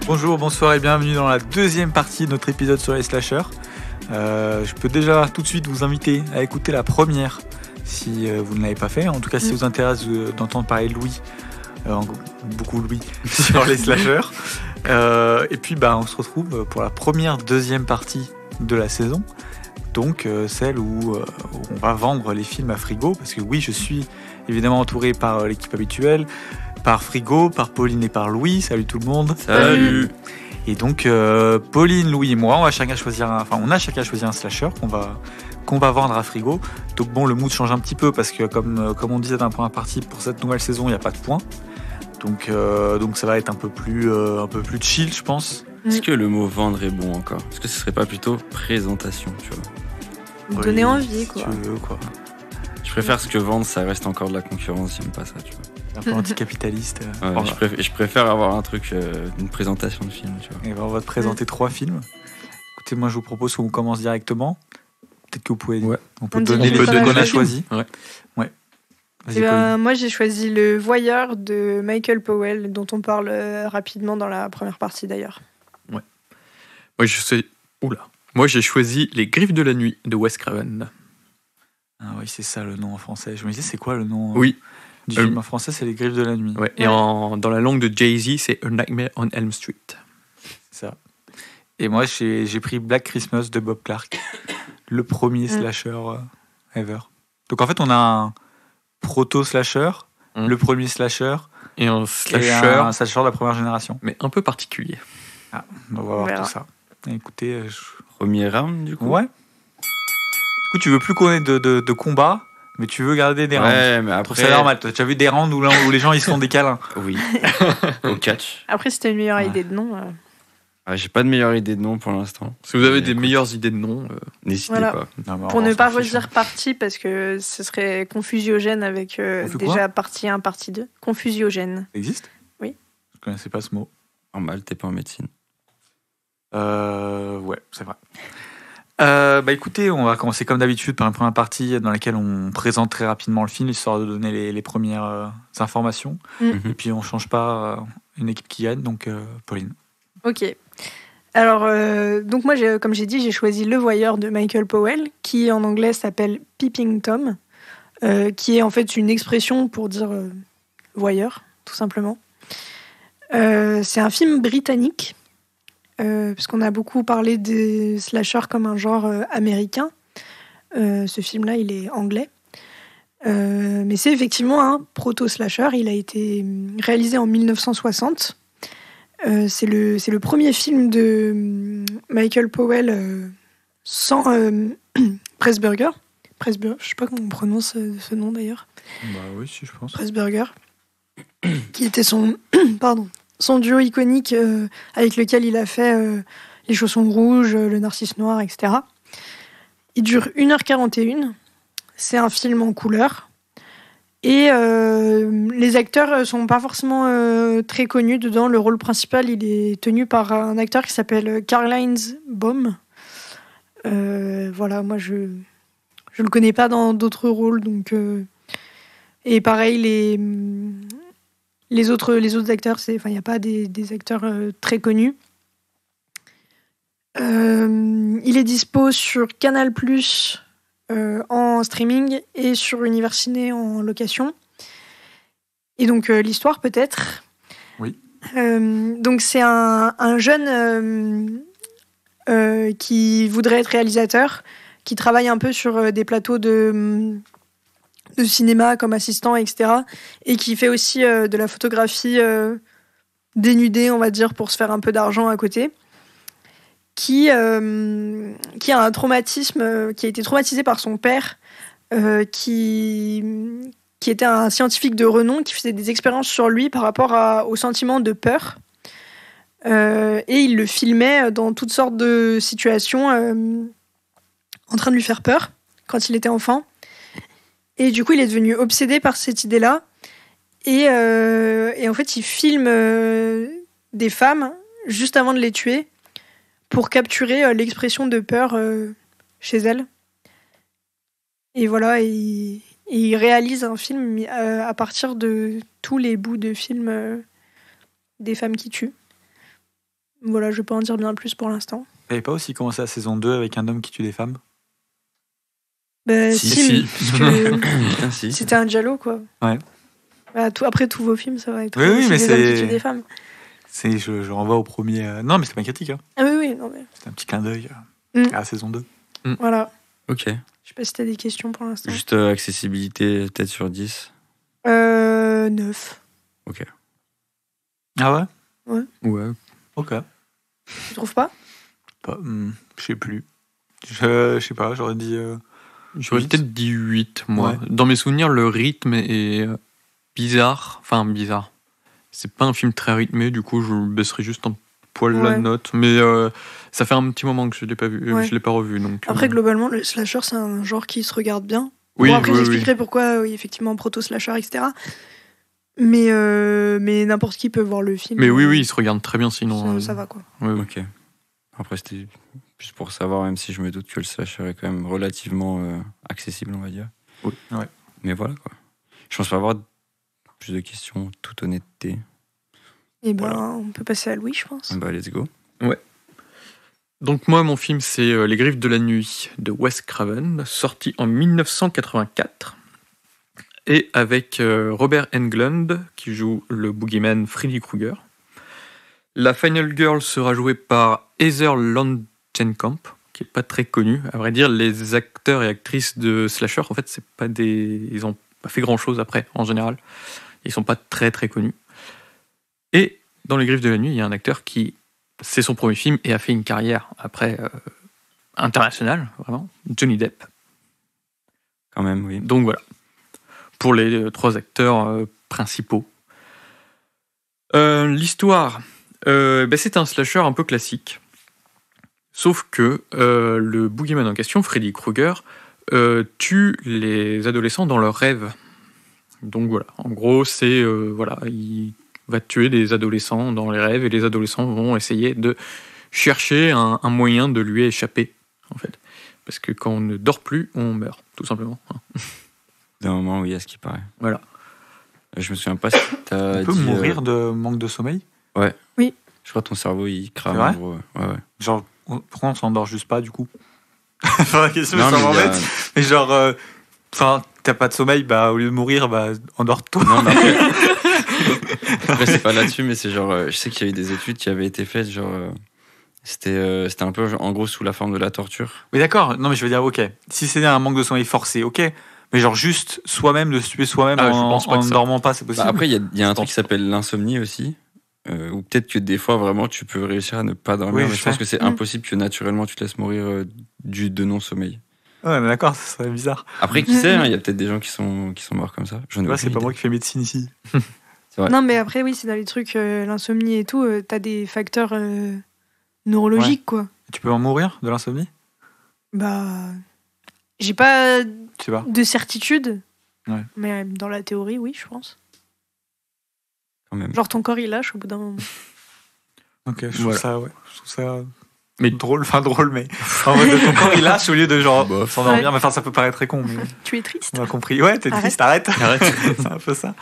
Bonjour, bonsoir et bienvenue dans la deuxième partie de notre épisode sur les slashers. Je peux déjà tout de suite vous inviter à écouter la première si vous ne l'avez pas fait. En tout cas, si vous intéresse d'entendre parler de Louis, beaucoup Louis, sur les slashers. Et puis, on se retrouve pour la deuxième partie de la saison. Donc, celle où on va vendre les films à Frigo. Parce que oui, je suis évidemment entouré par l'équipe habituelle. Par Frigo, par Pauline et par Louis. Salut tout le monde. Salut. Et donc Pauline, Louis et moi, on a chacun choisi un slasher qu'on va vendre à Frigo. Donc bon, le mood change un petit peu parce que comme on disait dans la première partie, pour cette nouvelle saison, il n'y a pas de points. Donc ça va être un peu plus chill, je pense. Est-ce que le mot vendre est bon encore ? Est-ce que ce serait pas plutôt présentation, tu vois ? Donner envie, quoi. Si tu veux, quoi. Je préfère ce que vendre, ça reste encore de la concurrence, j'aime pas ça, tu vois. Un peu anticapitaliste. Ouais, Bon, je préfère avoir un truc, une présentation de film, tu vois. Et on va te présenter 3 films. Écoutez, moi je vous propose qu'on commence directement. Peut-être que vous pouvez. Ouais. On peut On donner dit les qu'on deux a qu'on a choisi. choisis. Ouais. Vas-y, Eh ben, Pauline. moi, j'ai choisi Le Voyeur de Michael Powell, dont on parle rapidement dans la première partie d'ailleurs. Moi, j'ai choisi Les Griffes de la Nuit de Wes Craven. Ah oui, c'est ça le nom en français. Je me disais, c'est quoi le nom Oui. du film en français? C'est Les Griffes de la Nuit. Ouais. Et Ouais. dans la langue de Jay-Z, c'est A Nightmare on Elm Street. Ça. Et moi, j'ai pris Black Christmas de Bob Clark, le premier slasher ever. Donc en fait, on a un proto-slasher, le premier slasher, Et un et slasher, un slasher de la première génération. mais un peu particulier. On va voir verra. tout ça. Et écoutez, Premier round, du coup. ouais. Du coup, tu veux plus qu'on ait de combat, mais tu veux garder des rounds. Ouais, mais Je après. trouve ça normal. Tu as vu des rounds où les gens ils se font des câlins. Oui. Au catch. Après, si t'as une meilleure Ouais. idée de nom. J'ai pas de meilleure idée de nom pour l'instant. Si vous avez des Écoute, meilleures idées de noms, N'hésitez Voilà. pas. Non, mais Pour on ne s'en pas fiche, redire hein. partie, parce que ce serait confusiogène avec fait quoi déjà partie 1, partie 2. Confusiogène. Ça existe? Oui. Je connaissais pas ce mot. Normal, t'es pas en médecine. Ouais, c'est vrai. Écoutez, on va commencer comme d'habitude par une première partie dans laquelle on présente très rapidement le film, histoire de donner les premières informations. Mhm. Et puis on change pas une équipe qui gagne, donc Pauline. Ok. Alors, donc moi, comme j'ai dit, j'ai choisi Le Voyeur de Michael Powell, qui en anglais s'appelle Peeping Tom, qui est en fait une expression pour dire voyeur, tout simplement. C'est un film britannique, parce qu'on a beaucoup parlé des slashers comme un genre américain. Ce film-là, il est anglais. Mais c'est effectivement un proto-slasher. Il a été réalisé en 1960. C'est le premier film de Michael Powell sans Pressburger. Pressburger, je sais pas comment on prononce ce nom d'ailleurs. Bah oui, si je pense. Pressburger, qui était son duo iconique avec lequel il a fait Les Chaussons Rouges, Le Narcisse Noir, etc. Il dure 1h41. C'est un film en couleur. Et les acteurs sont pas forcément très connus dedans. Le rôle principal, il est tenu par un acteur qui s'appelle Karl-Heinz Baum. Voilà, moi je le connais pas dans d'autres rôles, donc et pareil les autres acteurs, il n'y a pas des acteurs très connus. Il est dispo sur Canal+, en streaming et sur Univers Ciné en location. Et donc l'histoire peut-être. Oui. Donc c'est un jeune qui voudrait être réalisateur, qui travaille un peu sur des plateaux de cinéma comme assistant, etc. Et qui fait aussi de la photographie dénudée, on va dire, pour se faire un peu d'argent à côté. Qui a un traumatisme, qui a été traumatisé par son père, qui était un scientifique de renom, qui faisait des expériences sur lui par rapport au sentiment de peur. Et il le filmait dans toutes sortes de situations en train de lui faire peur quand il était enfant. Et du coup, il est devenu obsédé par cette idée-là. Et en fait, il filme des femmes juste avant de les tuer pour capturer l'expression de peur chez elles. Et voilà, il réalise un film à partir de tous les bouts de film des femmes qui tuent. Voilà, je vais pas en dire bien plus pour l'instant. T'avais pas aussi commencé la saison 2 avec un homme qui tue des femmes? Bah, Si. parce que Ah, si. c'était un giallo, quoi. Ouais. Bah, après, tous vos films, ça va être Oui, aussi mais des hommes qui c'est- tuent des femmes. Je renvoie au premier. Non, mais c'est pas une critique. Hein. Ah oui, non, mais C'est un petit clin d'œil Mm. à la saison 2. voilà. Ok. Je sais pas si t'as des questions pour l'instant. Juste accessibilité, peut-être sur 10. 9. Ah ouais? Ouais. Ok. Tu trouves pas? Je sais plus. Je sais pas, j'aurais dit. J'aurais 8. peut-être dit 8, moi. Ouais. Dans mes souvenirs, le rythme est bizarre. Enfin, bizarre. C'est pas un film très rythmé, du coup, je baisserai juste un poil la Ouais. note. Mais ça fait un petit moment que je l'ai pas vu, Ouais. je l'ai pas revu. Donc, Après, globalement, le slasher, c'est un genre qui se regarde bien. oui, Bon, après, oui, j'expliquerai pourquoi, oui, effectivement, proto-slasher, etc. Mais n'importe qui peut voir le film. Mais oui, il se regarde très bien sinon. Ça va, quoi. Ouais, ouais. Ok. Après, c'était juste pour savoir, même si je me doute que le slasher est quand même relativement accessible, on va dire. Oui. Ouais. Mais voilà, quoi. Je pense pas avoir plus de questions, toute honnêteté. Et ben, Voilà. on peut passer à Louis, je pense. Bah, let's go. Donc moi, mon film, c'est Les Griffes de la Nuit de Wes Craven, sorti en 1984. Et avec Robert Englund, qui joue le boogeyman Freddy Krueger. La Final Girl sera jouée par Heather Langenkamp, qui est pas très connue. À vrai dire, les acteurs et actrices de slasher, en fait, c'est pas des... ils ont pas fait grand-chose après, en général. Ils sont pas très très connus. Et dans Les Griffes de la Nuit, il y a un acteur qui... C'est son premier film et a fait une carrière après internationale, vraiment. Johnny Depp. Quand même, oui. Donc voilà, pour les 3 acteurs principaux. L'histoire, c'est un slasher un peu classique. Sauf que le boogeyman en question, Freddy Krueger, tue les adolescents dans leurs rêves. Donc voilà, en gros, c'est... il va tuer des adolescents dans les rêves et les adolescents vont essayer de chercher un moyen de lui échapper, en fait. Parce que quand on ne dort plus, on meurt, tout simplement. D'un moment, oui, à ce qui paraît. Voilà. Je me souviens pas si t'as On peut dit, mourir de manque de sommeil? Je crois que ton cerveau, il crame. C'est vrai en gros. Ouais. Genre, pourquoi on s'endort juste pas du coup? Enfin, la question, Non, ça mais il y a- m'embête. Mais genre, t'as pas de sommeil, bah au lieu de mourir, bah endors-toi. Non, mais après, c'est pas là-dessus, mais c'est genre, je sais qu'il y a eu des études qui avaient été faites, genre, c'était un peu, en gros, sous la forme de la torture. Mais d'accord, non mais je veux dire, ok, si c'est un manque de sommeil forcé, ok, mais genre juste soi-même, de se tuer soi-même Ah, je en pense pas que ça- dormant pas, c'est possible. Bah, après, il y a un Je truc pense qui s'appelle l'insomnie aussi, ou peut-être que des fois, vraiment, tu peux réussir à ne pas dormir, Oui, mais je je pense sais. que c'est impossible que naturellement, tu te laisses mourir de non-sommeil. Ouais, mais d'accord, ça serait bizarre. Après, qui sait, il y a peut-être des gens qui sont morts comme ça. J'en ai Tu vois, aucune c'est pas idée. moi qui fais médecine ici. Ouais. Non, mais après, oui, c'est dans les trucs, l'insomnie et tout, t'as des facteurs neurologiques, quoi. Tu peux en mourir de l'insomnie? Bah. J'ai pas Je sais pas. de certitude. Ouais. Mais dans la théorie, oui, je pense. Quand même. Genre, ton corps, il lâche au bout d'un moment. Ok, je trouve Voilà. ça, ouais. Je trouve ça Mais- drôle, mais en mode ton corps il lâche au lieu de genre Bof. s'endormir. Ouais. Mais enfin, ça peut paraître très con, mais Tu es triste. on a compris. Ouais, t'es Arrête. triste, arrête. Arrête. C'est un peu ça.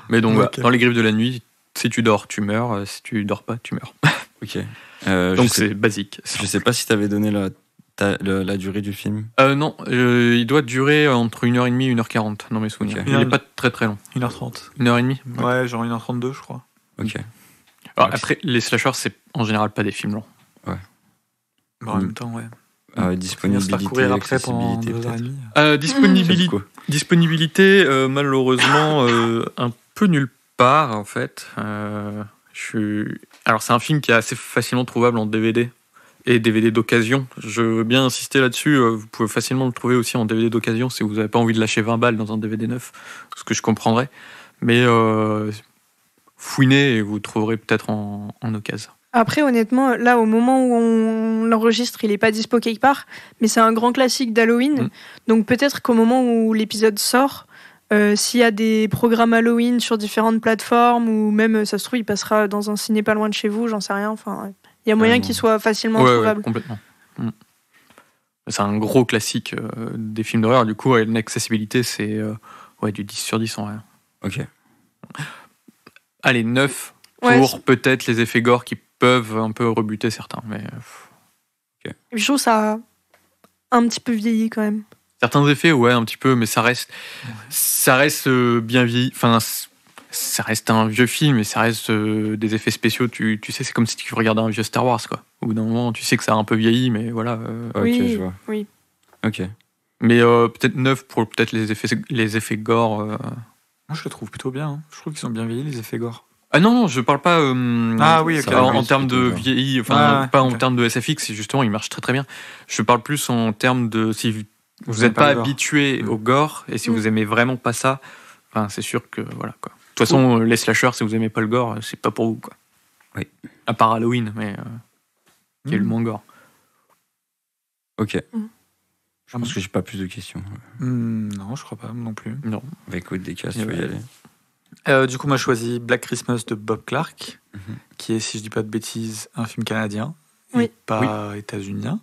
Mais donc, voilà, Ok. dans Les Griffes de la Nuit, si tu dors, tu meurs. Si tu dors pas, tu meurs. Ok. Donc je sais, c'est basique. je sais pas si t'avais donné la durée du film. Non, il doit durer entre 1h30 et 1h40 dans mes souvenirs. Ok. Il n'est pas très très long. 1h30. 1h30. Ouais, genre 1h32, je crois. Ok. Alors, Ouais, après, les slashers, c'est en général pas des films longs. Bon, en même temps, ouais. On va se Disponibilité, faire courir après pendant accessibilité, 2h30. peut-être. Disponibilité, Quoi. disponibilité malheureusement, un peu nulle part, en fait. Alors, c'est un film qui est assez facilement trouvable en DVD et DVD d'occasion. Je veux bien insister là-dessus. Vous pouvez facilement le trouver aussi en DVD d'occasion si vous n'avez pas envie de lâcher 20 balles dans un DVD neuf, ce que je comprendrais. Mais fouinez et vous trouverez peut-être en occasion. Après, honnêtement, là, au moment où on l'enregistre, il est pas dispo quelque part, mais c'est un grand classique d'Halloween. Mm. Donc peut-être qu'au moment où l'épisode sort, s'il y a des programmes Halloween sur différentes plateformes, ou même, ça se trouve, il passera dans un ciné pas loin de chez vous, j'en sais rien. Enfin, ouais. Il y a moyen Carrément. qu'il soit facilement Ouais, trouvable. complètement. C'est un gros classique des films d'horreur. Du coup, l'accessibilité, c'est du 10 sur 10 en vrai. Ok. Allez, 9 Ouais, pour peut-être les effets gore qui peuvent un peu rebuter certains. Mais Je trouve ça a un petit peu vieilli quand même. certains effets, ouais, un petit peu, mais ça reste bien vieilli. Enfin, ça reste un vieux film et ça reste des effets spéciaux. Tu sais, c'est comme si tu regardais un vieux Star Wars, quoi. Au bout d'un moment, tu sais que ça a un peu vieilli, mais voilà. Ok, Oui, je vois. oui. Ok. Mais peut-être neuf pour peut-être les effets gore. Moi, je le trouve plutôt bien. Hein. Je trouve qu'ils sont bien vieillis, les effets gore. Ah non, je parle pas Ah oui, ok. en termes de plutôt, genre. vieilli, enfin Ouais, pas ok. en termes de SFX, justement, il marche très très bien. Je parle plus en termes de si vous Vous n'êtes aimez pas le gore. habitué au gore et si Mm. vous aimez vraiment pas ça, enfin, c'est sûr que voilà quoi. De toute façon, les slashers, si vous aimez pas le gore, c'est pas pour vous quoi. Oui. À part Halloween, mais qui est le moins gore. Ok. Mm. Je pense que j'ai pas plus de questions. Non, je crois pas non plus. Non. Bah écoute, des cas, tu Ouais. veux y aller. Du coup, moi, je choisis Black Christmas de Bob Clark, Mhm. qui est, si je dis pas de bêtises, un film canadien Oui. et pas états-unien.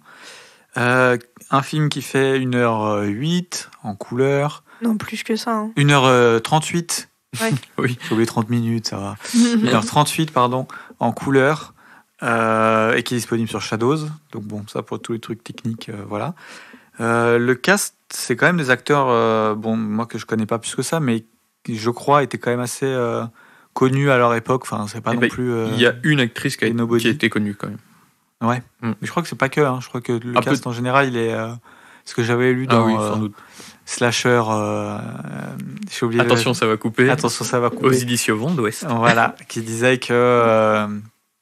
Un film qui fait 1h08 en couleur, Non, plus que ça. Hein. 1h38. Ouais. Oui. J'ai oublié 30 minutes, ça va. 1h38, pardon, en couleur, et qui est disponible sur Shadows. Donc bon, ça pour tous les trucs techniques, voilà. Le cast, c'est quand même des acteurs, bon, moi que je connais pas plus que ça, mais qui, je crois, étaient quand même assez connus à leur époque. Enfin, c'est pas Eh non ben, plus. Il y a une actrice et Nobody. qui a été connue quand même. Ouais. Mm. Mais je crois que c'est pas que. Hein. Je crois que le Un cast en général, il est. Ce que j'avais lu Ah dans oui, sans doute. Slasher. J'ai oublié. Attention, ça va couper. Attention, ça va Aux couper. éditions Vent d'Ouest. Voilà, qui disait que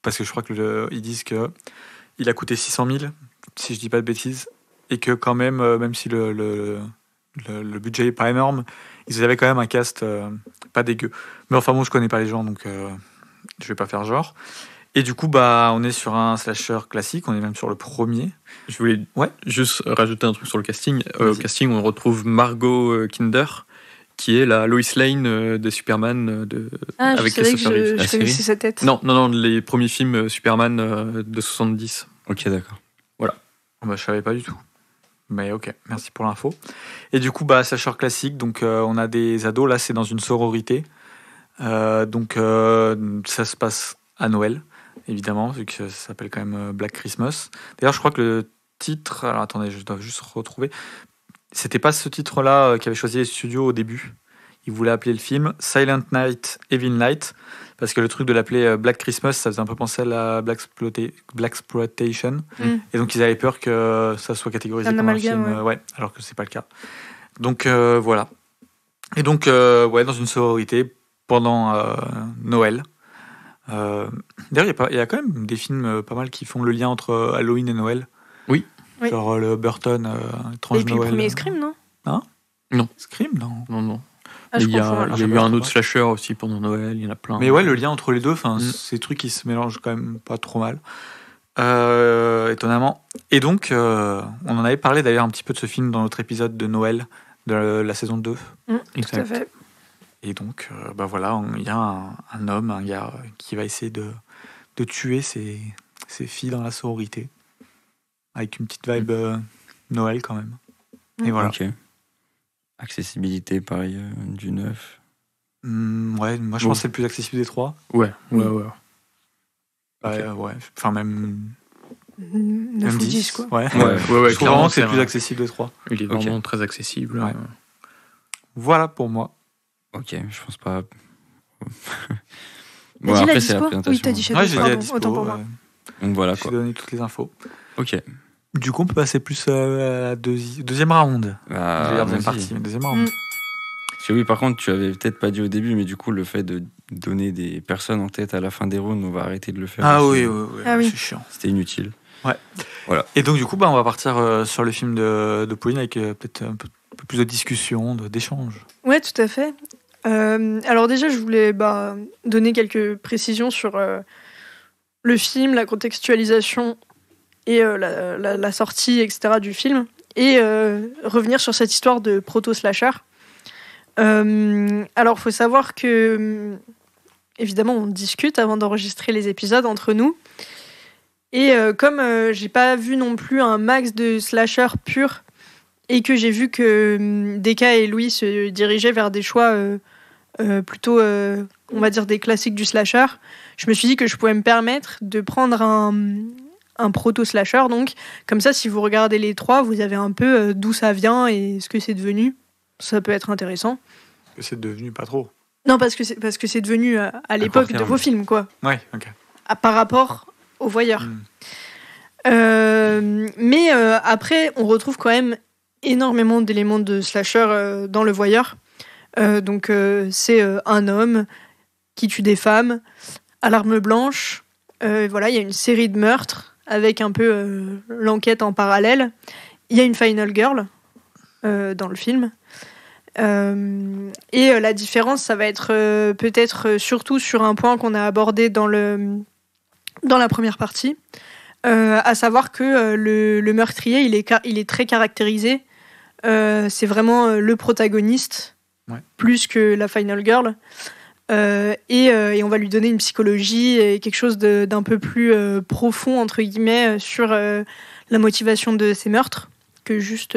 parce que je crois que ils disent que il a coûté 600 000, si je dis pas de bêtises, et que quand même, même si le budget est pas énorme, ils avaient quand même un cast pas dégueu. Mais enfin bon, je connais pas les gens, donc je vais pas faire genre. Et du coup, bah, on est sur un slasher classique, on est même sur le premier. Je voulais Ouais. juste rajouter un truc sur le casting. Au Vas-y. casting, on retrouve Margot Kinder, qui est la Lois Lane de Superman Ah, avec je savais que Christopher Reeve. je La connaissais série sa tête. Non, les premiers films Superman de 70. Ok, d'accord. Bah, je savais pas du tout. Mais ok, merci pour l'info. Et du coup, bah, slasher classique, donc on a des ados, là c'est dans une sororité. Donc ça se passe à Noël, évidemment, vu que ça s'appelle quand même Black Christmas. D'ailleurs, je crois que le titre, alors attendez, je dois juste retrouver. C'était pas ce titre-là qu'avaient choisi les studios au début. Ils voulaient appeler le film Silent Night, Evil Night, parce que le truc de l'appeler Black Christmas, ça faisait un peu penser à la Blaxploitation. Mm. Et donc ils avaient peur que ça soit catégorisé Un comme un amalgame, film, ouais, alors que c'est pas le cas. Donc voilà. Et donc ouais, dans une sororité pendant Noël. D'ailleurs, il y a quand même des films pas mal qui font le lien entre Halloween et Noël. Oui. Oui. Genre le Burton Étrange Et puis Noël. le premier Scream, non Scream, non. Non. Ah, Mais je il y a, confonds, alors. il y a je eu sais pas un trop. autre slasher aussi pendant Noël, il y en a plein. Mais ouais, le lien entre les deux, enfin, Mm. ces trucs qui se mélangent quand même pas trop mal. Étonnamment. Et donc, on en avait parlé d'ailleurs un petit peu de ce film dans notre épisode de Noël de la saison 2. Tout à fait. Et donc, bah voilà, il y a un homme, un gars qui va essayer de tuer ses filles dans la sororité. Avec une petite vibe Noël quand même. Et voilà. Ok. Accessibilité, pareil, du 9. Ouais, moi je Bon. pense que c'est le plus accessible des trois. Ouais. Ouais, Ok. ouais. Enfin, même 9 ou 10, quoi. Ouais. Ouais. Je trouve clairement, vraiment que c'est le plus un- accessible des trois. Il est Ok. vraiment très accessible. Ouais. Voilà pour moi. Ok, je pense pas. T'as Bon, dit la après, c'est la dispo présentation. Oui, t'as dit Shadow, Ouais, j'ai dit à pardon, dispo. autant pour moi. Donc voilà J'ai quoi. donné toutes les infos. Ok. Du coup, on peut passer plus à la deuxième round. Bah, Je vais dire deuxième vas-y. partie, mais deuxième round. Mm. Parce que oui, par contre, tu avais peut-être pas dit au début, mais du coup, le fait de donner des personnes en tête à la fin des rounds, on va arrêter de le faire. Ah aussi. oui, Ah oui. c'est chiant. C'était inutile. Et donc, du coup, bah, on va partir sur le film de Pauline avec peut-être un peu plus de discussion, d'échange. Ouais, tout à fait. Alors déjà, je voulais donner quelques précisions sur le film, la contextualisation et la sortie, etc. du film, et revenir sur cette histoire de proto-slasher. Alors, il faut savoir que, évidemment, on discute avant d'enregistrer les épisodes entre nous. Et comme j'ai pas vu non plus un max de slasher pur, et que j'ai vu que Deka et Louis se dirigeaient vers des choix plutôt, on va dire, des classiques du slasher, je me suis dit que je pouvais me permettre de prendre un proto-slasher. Donc, comme ça, si vous regardez les trois, vous avez un peu d'où ça vient et ce que c'est devenu. Ça peut être intéressant. C'est devenu pas trop. Non, parce que c'est devenu à l'époque de vos films, quoi. Ouais, ok. Par rapport aux voyeurs. Mais après, on retrouve quand même énormément d'éléments de slasher dans le voyeur. Donc, c'est un homme qui tue des femmes à l'arme blanche. Voilà, il y a une série de meurtres avec un peu l'enquête en parallèle. Il y a une final girl dans le film. Et la différence, ça va être peut-être surtout sur un point qu'on a abordé dans la première partie, à savoir que le meurtrier, il est très caractérisé. C'est vraiment le protagoniste, plus que la final girl. Et on va lui donner une psychologie et quelque chose d'un peu plus profond, entre guillemets, sur la motivation de ces meurtres, que juste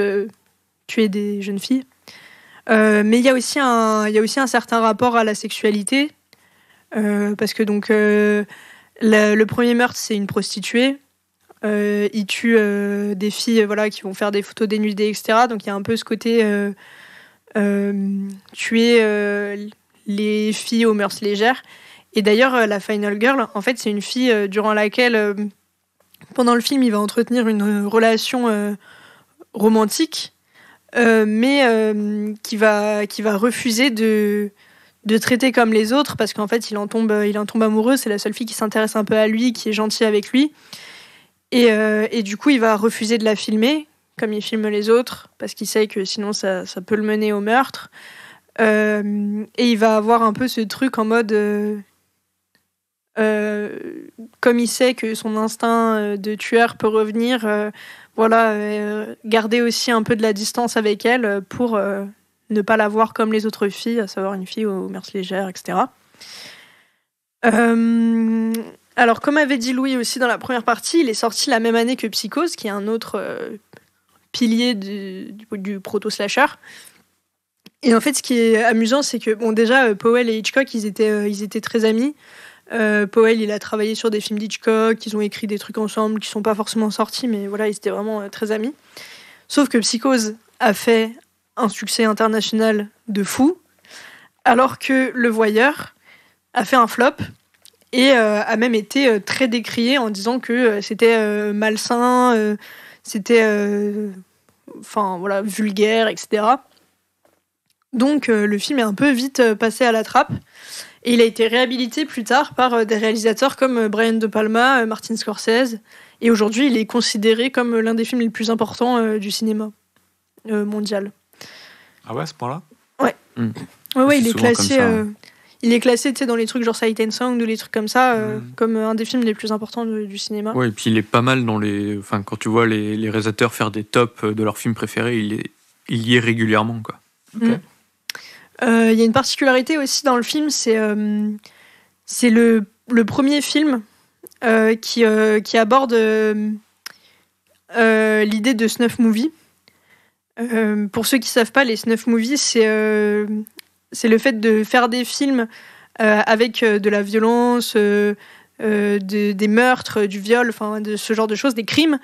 tuer des jeunes filles. Mais il y a aussi un certain rapport à la sexualité, parce que donc le premier meurtre, c'est une prostituée. Il tue des filles, voilà, qui vont faire des photos dénudées, etc. Donc il y a un peu ce côté tuer les filles aux mœurs légères. Et d'ailleurs, la final girl, en fait, c'est une fille durant laquelle, pendant le film, il va entretenir une relation romantique, mais qui va refuser de traiter comme les autres, parce qu'en fait, il en tombe amoureux. C'est la seule fille qui s'intéresse un peu à lui, qui est gentille avec lui. Et du coup, il va refuser de la filmer, comme il filme les autres, parce qu'il sait que sinon, ça peut le mener au meurtre. Et il va avoir un peu ce truc en mode... comme il sait que son instinct de tueur peut revenir, garder aussi un peu de la distance avec elle pour ne pas la voir comme les autres filles, à savoir une fille aux mœurs légères, etc. Alors, comme avait dit Louis aussi dans la première partie, il est sorti la même année que Psychose, qui est un autre pilier du proto-slasher. Et en fait, ce qui est amusant, c'est que, bon, déjà, Powell et Hitchcock, ils étaient très amis. Powell, il a travaillé sur des films d'Hitchcock, ils ont écrit des trucs ensemble qui sont pas forcément sortis, mais voilà, ils étaient vraiment très amis. Sauf que Psychose a fait un succès international de fou, alors que Le Voyeur a fait un flop et a même été très décrié en disant que c'était malsain, c'était vulgaire, etc. Donc le film est un peu vite passé à la trappe. Et il a été réhabilité plus tard par des réalisateurs comme Brian De Palma, Martin Scorsese. Et aujourd'hui, il est considéré comme l'un des films les plus importants du cinéma mondial. Ah ouais, à ce point-là ? Ouais. Ouais, il est classé. Il est classé, tu sais, dans les trucs genre Sight and Sound ou les trucs comme ça, comme un des films les plus importants du cinéma. Ouais, et puis il est pas mal dans les. Enfin, quand tu vois les réalisateurs faire des tops de leurs films préférés, il y est régulièrement, quoi. Ok. Il y a une particularité aussi dans le film, c'est le premier film qui aborde l'idée de snuff movie. Pour ceux qui savent pas, les snuff movies, c'est le fait de faire des films avec de la violence, des meurtres, du viol, enfin de ce genre de choses, des crimes,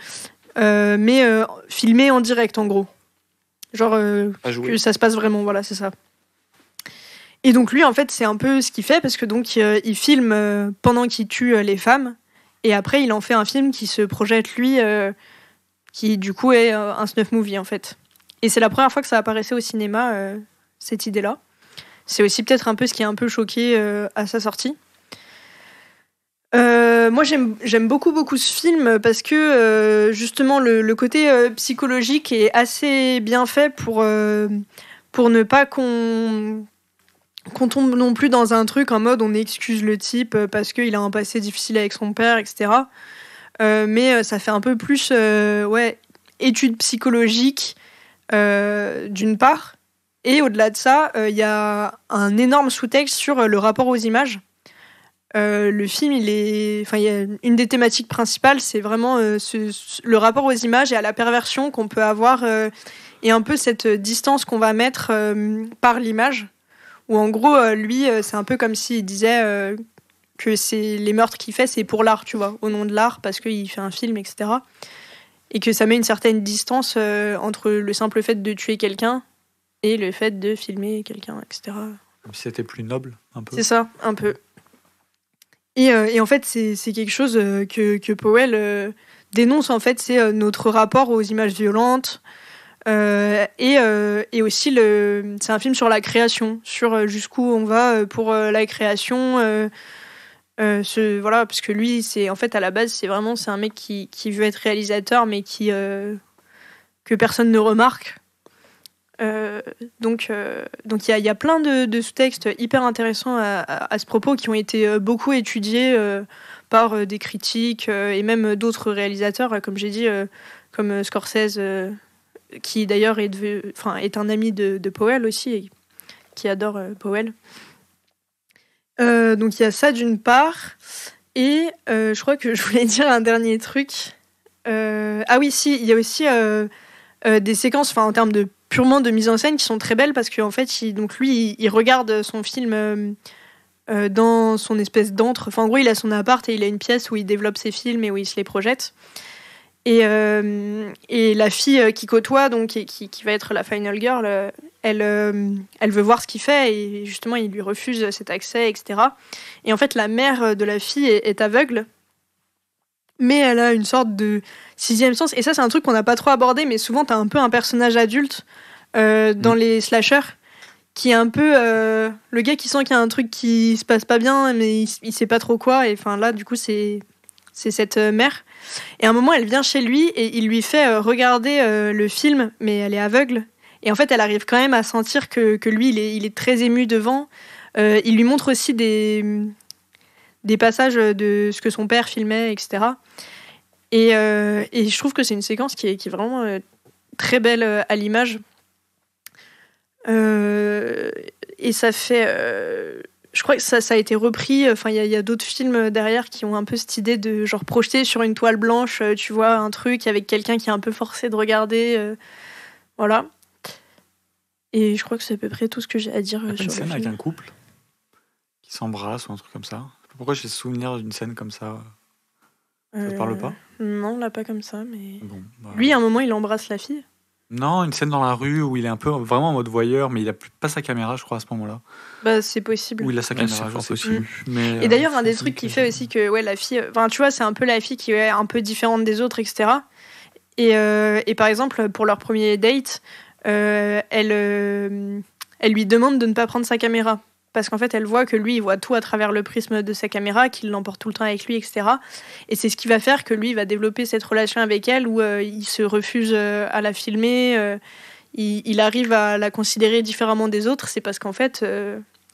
mais filmés en direct en gros. Genre que ça se passe vraiment, voilà, c'est ça. Et donc lui, en fait, c'est un peu ce qu'il fait, parce que donc il filme pendant qu'il tue les femmes, et après il en fait un film qui se projette lui, qui du coup est un snuff movie en fait. Et c'est la première fois que ça apparaissait au cinéma, cette idée-là. C'est aussi peut-être un peu ce qui a un peu choqué à sa sortie. Moi, j'aime beaucoup ce film parce que justement le côté psychologique est assez bien fait pour ne pas qu'on tombe non plus dans un truc en mode on excuse le type parce qu'il a un passé difficile avec son père, etc. Mais ça fait un peu plus étude psychologique d'une part, et au-delà de ça, il y a un énorme sous-texte sur le rapport aux images. Le film, il y a une des thématiques principales, c'est vraiment le rapport aux images et à la perversion qu'on peut avoir et un peu cette distance qu'on va mettre par l'image, où en gros, lui, c'est un peu comme s'il disait que c'est les meurtres qu'il fait, c'est pour l'art, tu vois, au nom de l'art, parce qu'il fait un film, etc. Et que ça met une certaine distance entre le simple fait de tuer quelqu'un et le fait de filmer quelqu'un, etc. Comme si c'était plus noble, un peu. C'est ça, un peu. Et en fait, c'est quelque chose que Powell dénonce, en fait, c'est notre rapport aux images violentes. Et aussi, c'est un film sur la création, sur jusqu'où on va pour la création. Voilà, parce que lui, en fait, à la base, c'est un mec qui veut être réalisateur, mais que personne ne remarque. Donc il y a plein de sous-textes hyper intéressants à ce propos qui ont été beaucoup étudiés par des critiques et même d'autres réalisateurs, comme j'ai dit, comme Scorsese, qui d'ailleurs est un ami de Powell aussi, et qui adore Powell. Donc il y a ça d'une part, et je crois que je voulais dire un dernier truc. Ah oui, si, il y a aussi des séquences, en termes purement de mise en scène, qui sont très belles, parce qu'en fait, il regarde son film dans son espèce d'antre. En gros, il a son appart et il a une pièce où il développe ses films et où il se les projette. Et la fille qui côtoie, donc, et qui va être la final girl, elle veut voir ce qu'il fait, et justement, il lui refuse cet accès, etc. Et en fait, la mère de la fille est aveugle, mais elle a une sorte de sixième sens. Et ça, c'est un truc qu'on n'a pas trop abordé, mais souvent, t'as un peu un personnage adulte dans les slashers, qui est un peu le gars qui sent qu'il y a un truc qui se passe pas bien, mais il sait pas trop quoi. Et là, du coup, c'est cette mère. Et à un moment, elle vient chez lui et il lui fait regarder le film, mais elle est aveugle. Et en fait, elle arrive quand même à sentir que lui, il est très ému devant. Il lui montre aussi des passages de ce que son père filmait, etc. Et je trouve que c'est une séquence qui est vraiment très belle à l'image. Et ça fait... je crois que ça a été repris. Il y a d'autres films derrière qui ont un peu cette idée de genre projeter sur une toile blanche, tu vois, un truc avec quelqu'un qui est un peu forcé de regarder. Voilà. Et je crois que c'est à peu près tout ce que j'ai à dire sur le film. Une scène avec un couple qui s'embrasse ou un truc comme ça. Je sais pas pourquoi j'ai souvenir d'une scène comme ça. Ça te parle pas ? Non, là, pas comme ça, mais... Bon, Lui, à un moment, il embrasse la fille. Non, une scène dans la rue où il est un peu vraiment en mode voyeur, mais il a pas sa caméra, je crois, à ce moment-là. Bah, c'est possible. Ou il a sa caméra, je sais plus. Mais, et d'ailleurs, un des trucs qui fait aussi que la fille... tu vois, c'est un peu la fille qui est un peu différente des autres, etc. Et par exemple, pour leur premier date, elle lui demande de ne pas prendre sa caméra. Parce qu'en fait, elle voit que lui, il voit tout à travers le prisme de sa caméra, qu'il l'emporte tout le temps avec lui, etc. Et c'est ce qui va faire que lui, il va développer cette relation avec elle où il se refuse à la filmer, il arrive à la considérer différemment des autres. C'est parce qu'en fait,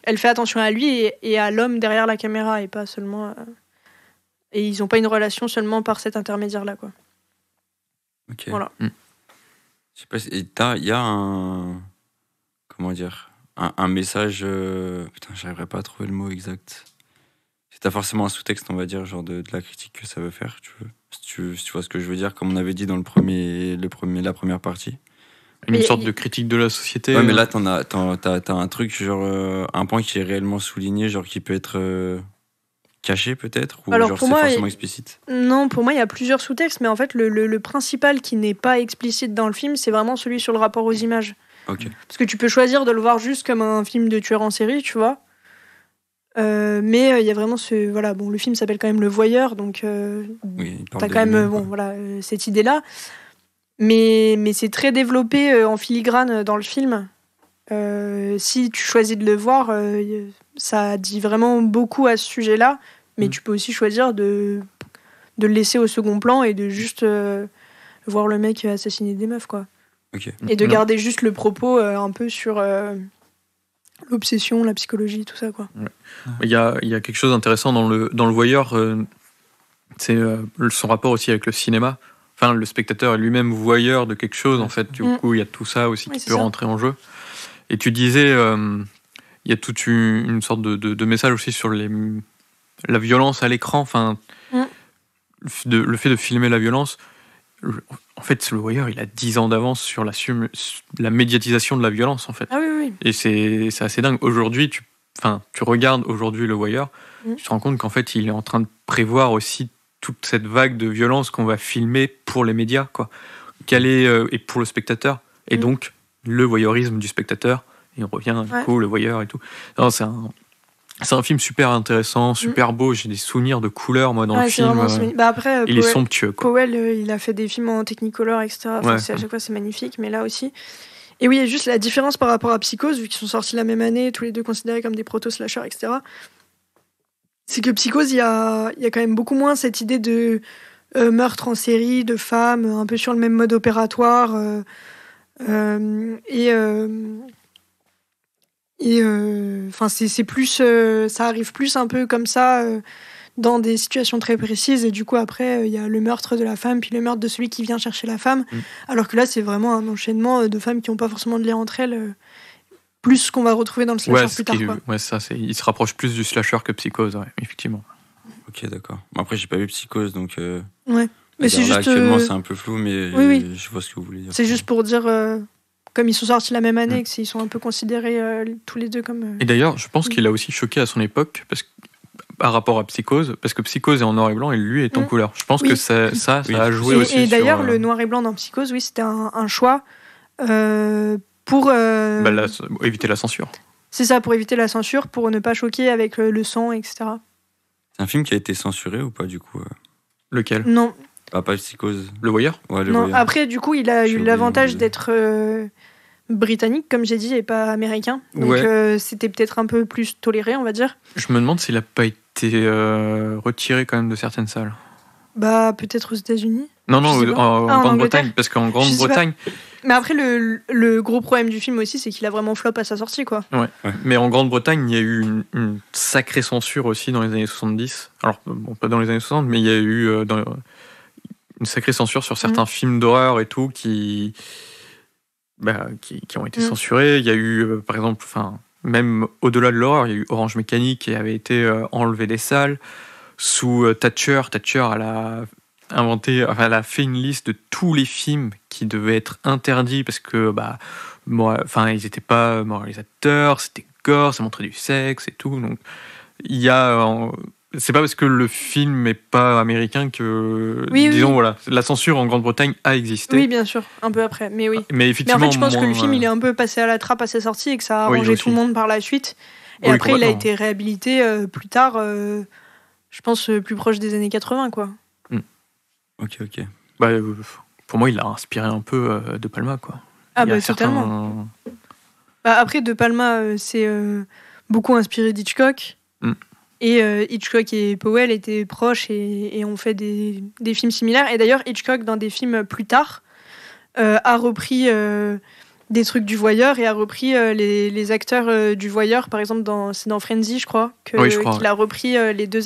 elle fait attention à lui et à l'homme derrière la caméra, et pas seulement... Et ils n'ont pas une relation seulement par cet intermédiaire-là, quoi. Ok. Voilà. Je sais pas, il y a un... Comment dire ? Un message... Putain, j'arriverai pas à trouver le mot exact. Si t'as forcément un sous-texte, on va dire, genre de la critique que ça veut faire, si tu vois ce que je veux dire, comme on avait dit dans la première partie. Une sorte de critique de la société. Ouais, mais là, t'as un truc, genre un point qui est réellement souligné, genre qui peut être caché peut-être, ou alors, genre pour c'est moi, forcément explicite. Non, pour moi, il y a plusieurs sous-textes, mais en fait, le principal qui n'est pas explicite dans le film, c'est vraiment celui sur le rapport aux images. Ok. Parce que tu peux choisir de le voir juste comme un film de tueur en série, tu vois. Mais il y a vraiment le film s'appelle quand même Le Voyeur, donc Oui, t'as quand même cette idée-là. Mais c'est très développé en filigrane dans le film. Si tu choisis de le voir, ça dit vraiment beaucoup à ce sujet-là, mais tu peux aussi choisir de le laisser au second plan et de juste voir le mec assassiner des meufs, quoi. Ok. Et de garder juste le propos un peu sur l'obsession, la psychologie, tout ça, quoi. Ouais. Il y a quelque chose d'intéressant dans le Voyeur, c'est son rapport aussi avec le cinéma. Enfin, le spectateur est lui-même voyeur de quelque chose, en fait. Du coup, il y a tout ça aussi qui peut rentrer en jeu. Et tu disais, il y a toute une sorte de message aussi sur la violence à l'écran, enfin, le fait de filmer la violence. En fait, le Wire, il a 10 ans d'avance sur la médiatisation de la violence, en fait. Ah oui. Et c'est assez dingue. Aujourd'hui, tu regardes aujourd'hui le Wire, Mm. tu te rends compte qu'en fait, il est en train de prévoir aussi toute cette vague de violence qu'on va filmer pour les médias, quoi. Et pour le spectateur. Et Mm. donc, le voyeurisme du spectateur. Et on revient, du coup, le Wire et tout. Non, c'est un film super intéressant, super beau. J'ai des souvenirs de couleurs, moi, dans le film. Après, il est somptueux, quoi. Powell, il a fait des films en Technicolor, etc. Enfin, à chaque fois, c'est magnifique, mais là aussi. Et oui, il y a juste la différence par rapport à Psychose, vu qu'ils sont sortis la même année, tous les deux considérés comme des proto-slashers, etc. C'est que Psychose, il y a quand même beaucoup moins cette idée de meurtre en série, de femmes, un peu sur le même mode opératoire. C'est plus, ça arrive plus un peu comme ça dans des situations très précises, et du coup après il y a le meurtre de la femme puis le meurtre de celui qui vient chercher la femme, alors que là c'est vraiment un enchaînement de femmes qui n'ont pas forcément de lien entre elles, plus ce qu'on va retrouver dans le slasher plus tard, quoi. Il se rapproche plus du slasher que Psychose, effectivement. Ok, d'accord. Après, j'ai pas vu Psychose, donc. Mais c'est juste. Actuellement, c'est un peu flou, mais je vois ce que vous voulez dire. C'est juste pour dire, comme ils sont sortis la même année, qu'ils sont un peu considérés tous les deux comme. Et d'ailleurs, je pense qu'il a aussi choqué à son époque, par rapport à Psychose, parce que Psychose est en noir et blanc et lui est en couleur. Je pense que ça a joué aussi. Et d'ailleurs, le noir et blanc dans Psychose, c'était un choix pour. Éviter la censure. C'est ça, pour éviter la censure, pour ne pas choquer avec le sang, etc. C'est un film qui a été censuré ou pas, du coup Lequel ? Non. Pas Psychose. Le Wire ? Ouais, le non, Wire. après, du coup, il a eu l'avantage d'être britannique, comme j'ai dit, et pas américain. Donc, c'était peut-être un peu plus toléré, on va dire. Je me demande s'il n'a pas été retiré quand même de certaines salles. Bah, peut-être aux États-Unis. Non, en Grande-Bretagne, parce qu'en Grande-Bretagne. Mais après, le gros problème du film aussi, c'est qu'il a vraiment flop à sa sortie, quoi. Ouais. Mais en Grande-Bretagne, il y a eu une sacrée censure aussi dans les années 70. Alors, bon, pas dans les années 60, mais il y a eu une sacrée censure sur certains films d'horreur et tout qui ont été censurés. Il y a eu, par exemple, même au-delà de l'horreur, il y a eu Orange Mécanique qui avait été enlevé des salles. Sous Thatcher, elle a fait une liste de tous les films qui devaient être interdits parce que ils n'étaient pas moralisateurs, c'était gore, ça montrait du sexe et tout. Donc c'est pas parce que le film n'est pas américain que voilà, la censure en Grande-Bretagne a existé. Oui, bien sûr, un peu après, mais oui. Mais effectivement, en fait, je pense que le film il est un peu passé à la trappe à sa sortie et que ça a arrangé tout le monde par la suite. Et après, il a été réhabilité plus tard. Je pense plus proche des années 80, quoi. Ok. Pour moi, il a inspiré un peu De Palma, quoi. Ah totalement. Après, De Palma, c'est beaucoup inspiré d'Hitchcock. Et Hitchcock et Powell étaient proches et ont fait des films similaires. Et d'ailleurs, Hitchcock, dans des films plus tard, a repris des trucs du Voyeur et a repris les acteurs du Voyeur. Par exemple, c'est dans Frenzy, je crois, qu'il a repris les deux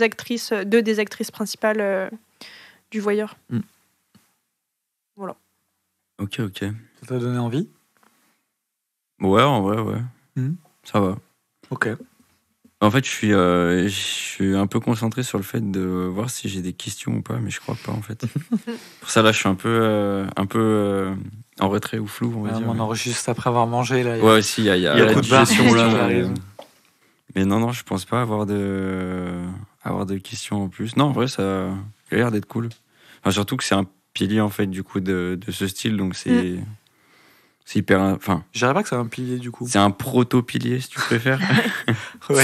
des actrices principales du Voyeur. Voilà. Ok. Ça t'a donné envie ? Ouais, en vrai, ouais. Ça va. Ok. En fait, je suis un peu concentré sur le fait de voir si j'ai des questions ou pas, mais je crois pas, en fait. Pour ça, là, je suis un peu en retrait ou flou, on va dire. On enregistre juste après avoir mangé, là. Ouais, si, il y a la digestion, là. Mais non, je pense pas avoir de questions en plus. Non, en vrai, ça a l'air d'être cool. Enfin, surtout que c'est un pilier, en fait, du coup, de ce style, donc c'est hyper... Enfin, je dirais pas que c'est un pilier, du coup. C'est un proto-pilier, si tu préfères.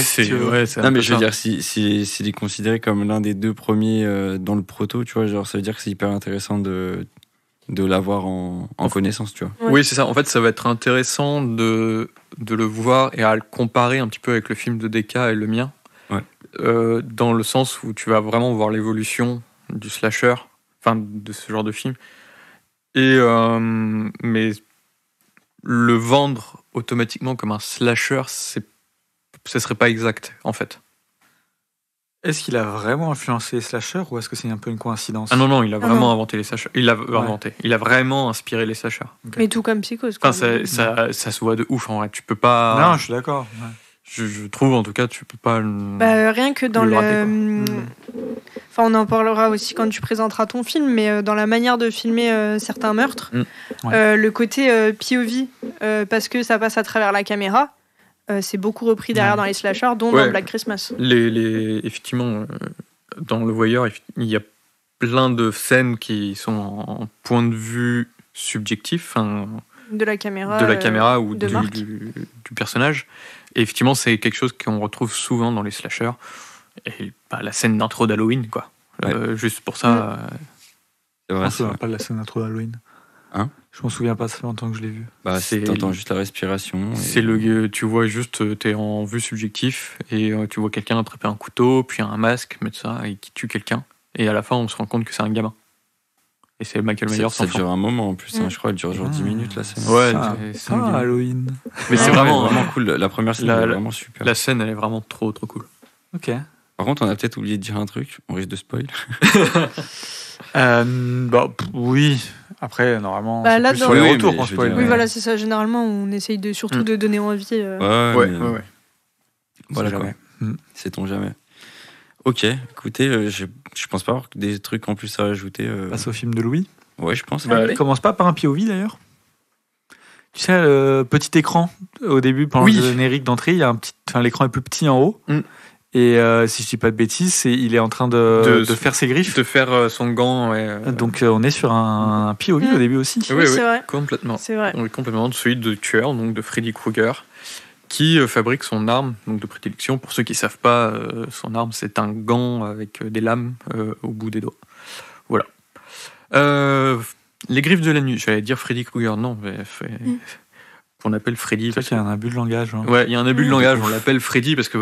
c'est non, mais je veux dire, s'il est considéré comme l'un des deux premiers dans le proto, tu vois, genre, ça veut dire que c'est hyper intéressant de l'avoir en connaissance, tu vois. Ouais. Oui, c'est ça. En fait, ça va être intéressant de le voir et à le comparer un petit peu avec le film de Deka et le mien. Ouais. Dans le sens où tu vas vraiment voir l'évolution du slasher, enfin, de ce genre de film. Mais le vendre automatiquement comme un slasher, ce serait pas exact, en fait. Est-ce qu'il a vraiment influencé les slashers ou est-ce que c'est un peu une coïncidence ? Ah non, il a vraiment inventé les slashers. Il a vraiment inspiré les slashers. Okay. Mais tout comme Psychose, quoi. Enfin, ça se voit de ouf, en vrai. Tu peux pas... Non, je suis d'accord. Ouais. Je trouve, en tout cas, tu peux pas... Rien que dans le le... rater, Enfin, on en parlera aussi quand tu présenteras ton film, mais dans la manière de filmer certains meurtres, le côté POV, parce que ça passe à travers la caméra, c'est beaucoup repris derrière dans les slashers, dont dans Black Christmas. Effectivement, dans Le Voyeur, il y a plein de scènes qui sont en point de vue subjectif, de la caméra ou de du personnage. Et effectivement, c'est quelque chose qu'on retrouve souvent dans les slashers. Et la scène d'intro d'Halloween, quoi. Juste pour ça. C'est Je vrai, me souviens pas de la scène d'intro d'Halloween. Je m'en souviens pas, ça fait longtemps que je l'ai vu. T'entends juste la respiration. Tu vois juste, t'es en vue subjectif et tu vois quelqu'un attraper un couteau, puis un masque, mettre ça et qui tue quelqu'un. Et à la fin, on se rend compte que c'est un gamin. Et c'est Michael Myers. Ça dure un moment en plus, je crois, elle dure genre 10 minutes la scène. Ouais, c'est Halloween. Mais c'est vraiment cool. La première scène est vraiment super. La scène, elle est vraiment trop cool. Ok. Par contre, on a peut-être oublié de dire un truc, on risque de spoil. Oui. Après, normalement, là, c'est plus sur les oui, retours mais qu'on je veux spoil. dire, Oui, voilà, c'est ça. Généralement, on essaye surtout de donner envie. Ouais. Voilà, jamais. Sait-on jamais. Ok, écoutez, je pense pas avoir des trucs en plus à rajouter. Passe au film de Louis. Ouais, je pense. Il commence pas par un POV d'ailleurs. Tu sais, le petit écran au début, pendant le générique d'entrée, il y a l'écran est plus petit en haut. Et si je dis pas de bêtises, il est en train de faire ses griffes. De faire son gant. Donc on est sur un POV au début aussi. Oui, c'est vrai. Complètement. C'est vrai. Oui, complètement, celui de tueur, donc de Freddy Krueger, qui fabrique son arme donc de prédilection. Pour ceux qui savent pas, son arme, c'est un gant avec des lames au bout des doigts. Voilà. Les griffes de la nuit. J'allais dire Freddy Krueger, non. On appelle Freddy. C'est vrai qu'il y a un abus de langage. Ouais, il y a un abus de langage. On l'appelle Freddy parce que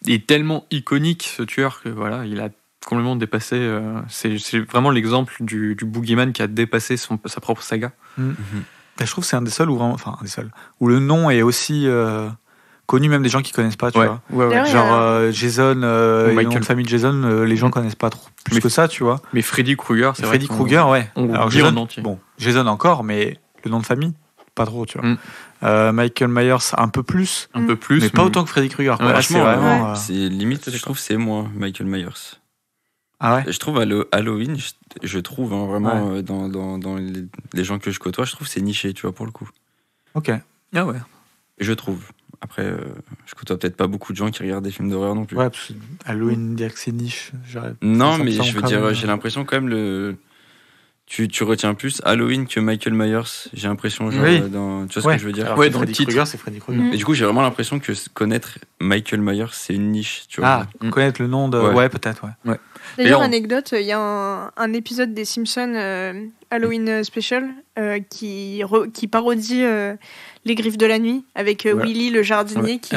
il est tellement iconique ce tueur que il a complètement dépassé. C'est vraiment l'exemple du boogeyman qui a dépassé sa propre saga. Je trouve que c'est un des seuls où le nom est aussi connu, même des gens qui connaissent pas, tu vois. Ouais. Genre Jason, le nom Michael. de famille de Jason, les gens connaissent pas trop plus que ça, tu vois. Mais Freddy Krueger, c'est vrai. Freddy Krueger, ouais. Alors Jason, en entier. bon, Jason encore, mais le nom de famille, pas trop, tu vois. Michael Myers, un peu plus. Un peu plus. Mais pas autant que Freddy Krueger. Ouais, C'est vraiment. C'est limite, je trouve, c'est moi, Michael Myers. Ah ouais. Je trouve Halloween, je trouve vraiment dans les gens que je côtoie, je trouve c'est niché, tu vois, pour le coup. Ok. Ah ouais. Je trouve. Après, je côtoie peut-être pas beaucoup de gens qui regardent des films d'horreur non plus. Ouais, parce que Halloween, dire que c'est niche. Non, mais je veux dire, j'ai l'impression quand même tu retiens plus Halloween que Michael Myers, j'ai l'impression, genre, tu vois ce que je veux dire. Alors dans le titre, Krueger, c'est Freddy Krueger. Et du coup, j'ai vraiment l'impression que connaître Michael Myers, c'est une niche, tu vois. Connaître le nom de... Ouais, peut-être, ouais. D'ailleurs, anecdote, il y a un épisode des Simpsons Halloween Special qui parodie les griffes de la nuit avec Willy le jardinier qui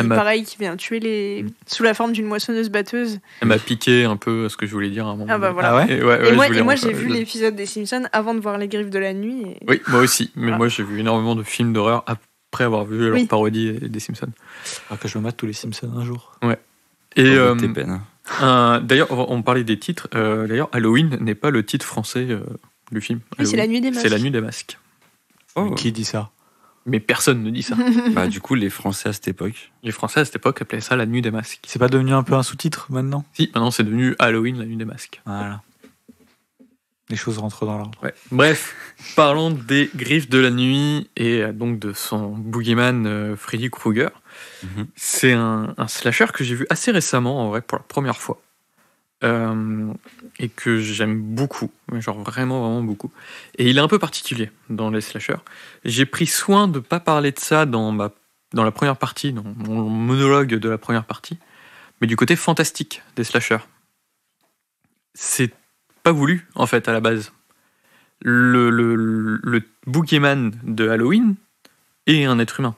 vient tuer sous la forme d'une moissonneuse-batteuse. Elle m'a piqué un peu ce que je voulais dire à un moment. Ah bah voilà. Ah ouais. Et moi j'ai vu l'épisode des Simpsons avant de voir les griffes de la nuit. Oui, moi aussi. Mais moi j'ai vu énormément de films d'horreur après avoir vu leur parodie des Simpsons. Alors que je me mate tous les Simpsons un jour. Ouais. Et tes peines. D'ailleurs, on parlait des titres. D'ailleurs, Halloween n'est pas le titre français du film. Oui, c'est La Nuit des Masques. C'est La Nuit des Masques. Oh. Qui dit ça? Mais personne ne dit ça. Du coup, les Français à cette époque. Les Français à cette époque appelaient ça La Nuit des Masques. C'est pas devenu un peu un sous-titre maintenant? Si, maintenant c'est devenu Halloween, La Nuit des Masques. Voilà. Les choses rentrent dans l'ordre. Ouais. Bref, parlons des griffes de la nuit et donc de son boogeyman Freddy Krueger. C'est un slasher que j'ai vu assez récemment, en vrai, pour la première fois. Et que j'aime beaucoup, genre vraiment beaucoup. Et il est un peu particulier dans les slashers. J'ai pris soin de ne pas parler de ça dans la première partie, dans mon monologue de la première partie, mais du côté fantastique des slashers. C'est pas voulu, en fait, à la base. Le boogeyman de Halloween est un être humain.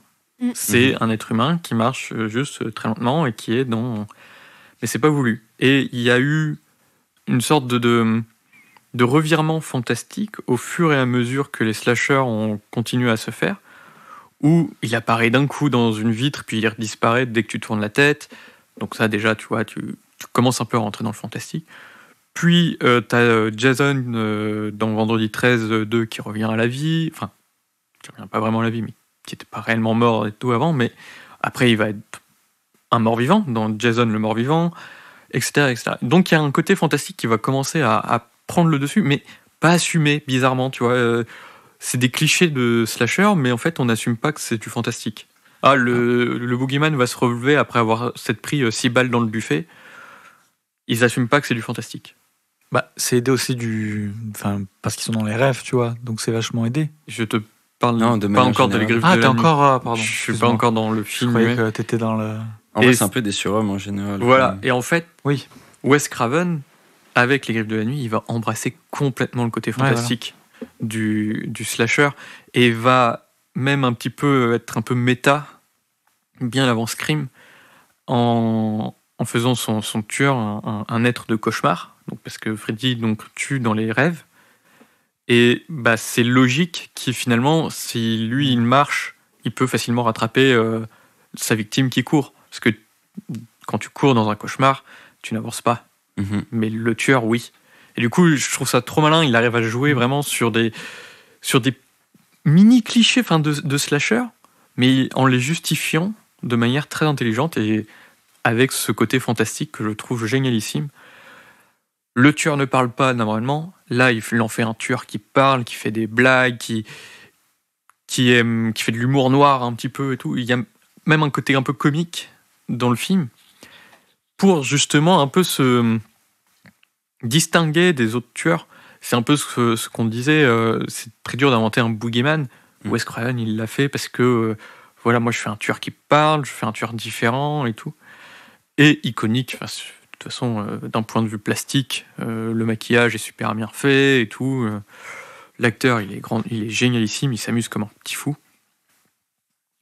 C'est un être humain qui marche juste très lentement et qui est dans... Mais c'est pas voulu. Et il y a eu une sorte de revirement fantastique au fur et à mesure que les slashers ont continué à se faire, où il apparaît d'un coup dans une vitre, puis il disparaît dès que tu tournes la tête. Donc ça, déjà, tu vois, tu commences un peu à rentrer dans le fantastique. Puis, t'as Jason dans Vendredi 13 2 qui revient à la vie. Enfin, qui revient pas vraiment à la vie, mais qui était pas réellement mort et tout avant. Mais après, il va être un mort-vivant, dans Jason le mort-vivant, etc., etc. Donc il y a un côté fantastique qui va commencer à prendre le dessus, mais pas assumé, bizarrement, tu vois. C'est des clichés de slasher, mais en fait, on n'assume pas que c'est du fantastique. Ah, le boogeyman va se relever après avoir s'être pris 6 balles dans le buffet. Ils n'assument pas que c'est du fantastique. Bah, c'est aidé aussi parce qu'ils sont dans les rêves, tu vois. Donc c'est vachement aidé. Je te parle Non, de pas manière encore de les générale. griffes de T'es la nuit. encore. Pardon. Je suis pas excuse-moi. encore dans le Je film. croyais mais- que t'étais dans le. En vrai, Et c'est un peu des surhommes en général. Voilà. Et en fait, Oui. Wes Craven, avec les griffes de la nuit, il va embrasser complètement le côté fantastique du slasher et va même un petit peu être un peu méta, bien avant Scream, en faisant son tueur un être de cauchemar. Donc, parce que Freddy donc, tue dans les rêves. Et bah, c'est logique qu'il finalement, si lui il marche, il peut facilement rattraper sa victime qui court. Parce que quand tu cours dans un cauchemar, tu n'avances pas. Mhm. Mais le tueur, oui. Et du coup, je trouve ça trop malin. Il arrive à jouer vraiment sur des mini clichés de slasher, mais en les justifiant de manière très intelligente et avec ce côté fantastique que je trouve génialissime. Le tueur ne parle pas normalement. Là, il en fait un tueur qui parle, qui fait des blagues, qui fait de l'humour noir un petit peu et tout. Il y a même un côté un peu comique dans le film pour justement un peu se distinguer des autres tueurs. C'est un peu ce qu'on disait, c'est très dur d'inventer un boogeyman. Wes Craven, il l'a fait parce que voilà, moi je fais un tueur qui parle, je fais un tueur différent et tout. Et iconique, de toute façon, d'un point de vue plastique, le maquillage est super bien fait et tout. L'acteur, il est génialissime, il s'amuse comme un petit fou.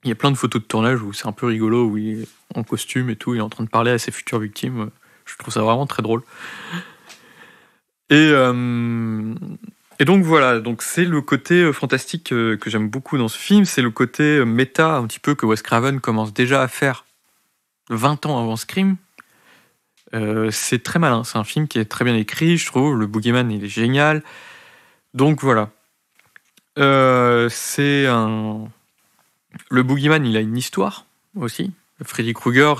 Il y a plein de photos de tournage où c'est un peu rigolo, où il est en costume et tout, il est en train de parler à ses futures victimes. Je trouve ça vraiment très drôle. Et donc voilà, donc c'est le côté fantastique que j'aime beaucoup dans ce film, c'est le côté méta un petit peu que Wes Craven commence déjà à faire 20 ans avant Scream. C'est très malin, c'est un film qui est très bien écrit, je trouve. Le boogeyman, il est génial. Donc voilà. Le boogeyman, il a une histoire aussi. Freddy Krueger,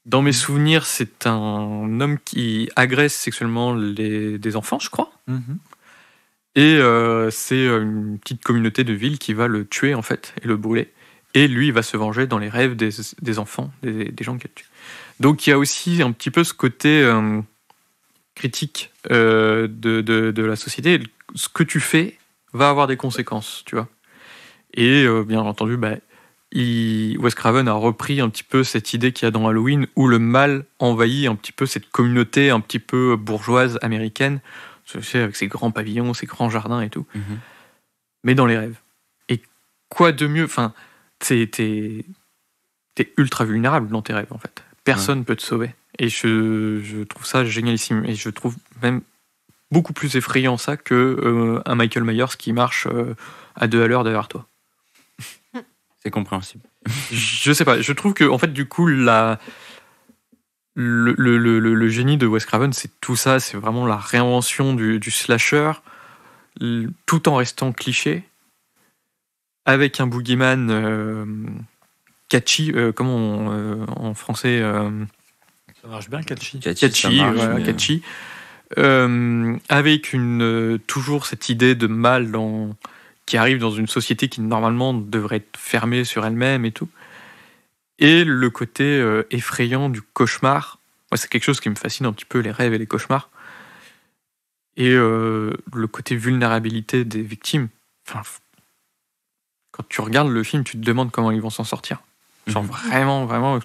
dans mes souvenirs, c'est un homme qui agresse sexuellement des enfants, je crois. Mhm. Et c'est une petite communauté de ville qui va le tuer, en fait, et le brûler. Et lui, il va se venger dans les rêves des enfants, des gens qu'il tue. Donc il y a aussi un petit peu ce côté critique de la société. Ce que tu fais va avoir des conséquences, tu vois. Et bien entendu, Wes Craven a repris un petit peu cette idée qu'il y a dans Halloween où le mal envahit un petit peu cette communauté un petit peu bourgeoise américaine, tu sais, avec ses grands pavillons, ses grands jardins et tout, mais dans les rêves. Et quoi de mieux, enfin, t'es ultra vulnérable dans tes rêves, en fait. Personne ne peut te sauver. Et je trouve ça génialissime. Et je trouve même beaucoup plus effrayant ça que un Michael Myers qui marche à 2 à l'heure derrière toi. C'est compréhensible. Je sais pas, je trouve que en fait du coup le génie de Wes Craven, c'est tout ça, c'est vraiment la réinvention du slasher, tout en restant cliché, avec un boogeyman catchy, en français, Ça marche bien, catchy. catchy, voilà, mais, catchy. Avec toujours cette idée de mal qui arrive dans une société qui normalement devrait être fermée sur elle-même et tout. Et le côté effrayant du cauchemar. Moi, c'est quelque chose qui me fascine un petit peu, les rêves et les cauchemars. Et le côté vulnérabilité des victimes. Enfin, quand tu regardes le film, tu te demandes comment ils vont s'en sortir. Genre vraiment, vraiment,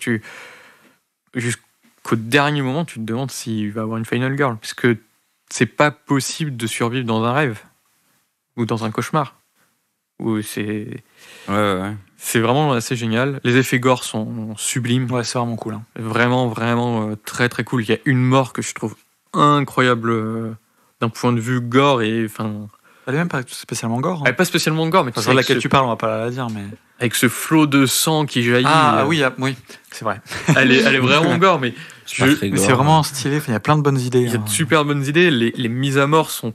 jusqu'au dernier moment, tu te demandes s'il va avoir une final girl. Parce que c'est pas possible de survivre dans un rêve ou dans un cauchemar. C'est vraiment assez génial. Les effets gore sont sublimes. Ouais, c'est vraiment cool. Hein. Vraiment, vraiment très très cool. Il y a une mort que je trouve incroyable d'un point de vue gore et enfin. Elle est même pas spécialement gore. Hein. Elle est pas spécialement gore, mais Enfin, sur laquelle tu parles, on va pas la dire, mais. Avec ce flot de sang qui jaillit. Oui, c'est vrai. Elle est vraiment gore, mais Mais c'est vraiment stylé. Enfin, il y a plein de bonnes idées. il y a de super bonnes idées. Les mises à mort sont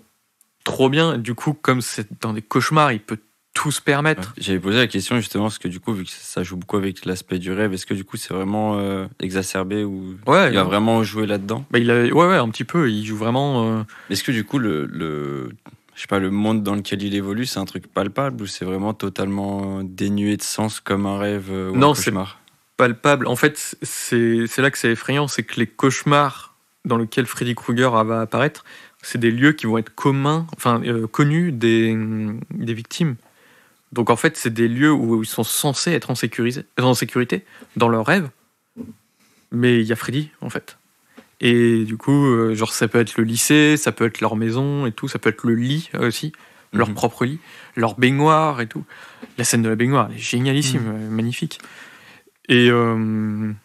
trop bien. Du coup, comme c'est dans des cauchemars, il peut tout se permettre. J'avais posé la question justement parce que du coup, vu que ça joue beaucoup avec l'aspect du rêve, est-ce que du coup c'est vraiment exacerbé ou Ouais, il va vraiment jouer là-dedans? Bah, ouais, un petit peu. Il joue vraiment. Est-ce que du coup je sais pas, le monde dans lequel il évolue, c'est un truc palpable ou c'est vraiment totalement dénué de sens comme un rêve ou Non, un cauchemar? Palpable. En fait, c'est là que c'est effrayant, c'est que les cauchemars dans lesquels Freddy Krueger va apparaître, c'est des lieux qui vont être connus des victimes. Donc en fait, c'est des lieux où ils sont censés être en sécurité dans leurs rêves, mais il y a Freddy en fait. Et du coup, genre ça peut être le lycée, ça peut être leur maison et tout, ça peut être le lit aussi, leur propre lit, leur baignoire et tout. La scène de la baignoire, elle est génialissime, magnifique. Et non,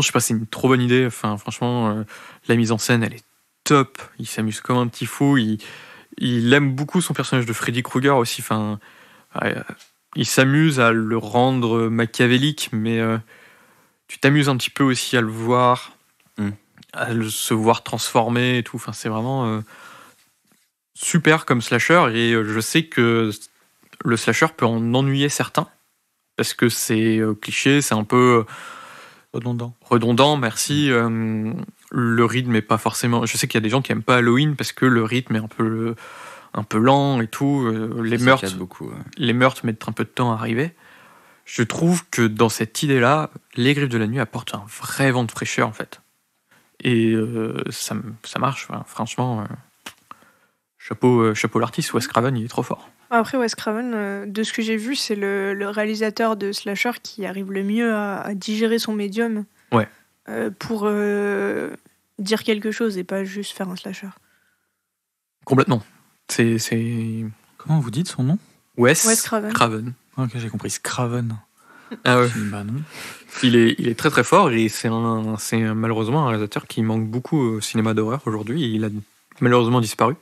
je sais pas, c'est une trop bonne idée. Enfin, franchement, la mise en scène, elle est top. Il s'amuse comme un petit fou. Il aime beaucoup son personnage de Freddy Krueger aussi. Enfin, il s'amuse à le rendre machiavélique, mais tu t'amuses un petit peu aussi à le voir, à se voir transformer et tout. Enfin, c'est vraiment super comme slasher. Et je sais que le slasher peut en ennuyer certains parce que c'est cliché, c'est un peu redondant, merci. Le rythme est pas forcément. Je sais qu'il y a des gens qui aiment pas Halloween parce que le rythme est un peu lent et tout. Les meurtres mettent un peu de temps à arriver. Je trouve que dans cette idée-là, Les Griffes de la Nuit apportent un vrai vent de fraîcheur en fait. Et ça marche. Enfin, franchement, chapeau l'artiste. Wes Craven, il est trop fort. Après, Wes Craven, de ce que j'ai vu, c'est le réalisateur de slasher qui arrive le mieux à digérer son médium pour dire quelque chose et pas juste faire un slasher. Complètement. Comment vous dites son nom? Wes Craven. Ok, j'ai compris. Craven. Ah ouais. Bah non. Il est très très fort et c'est malheureusement un réalisateur qui manque beaucoup au cinéma d'horreur aujourd'hui. Il a malheureusement disparu.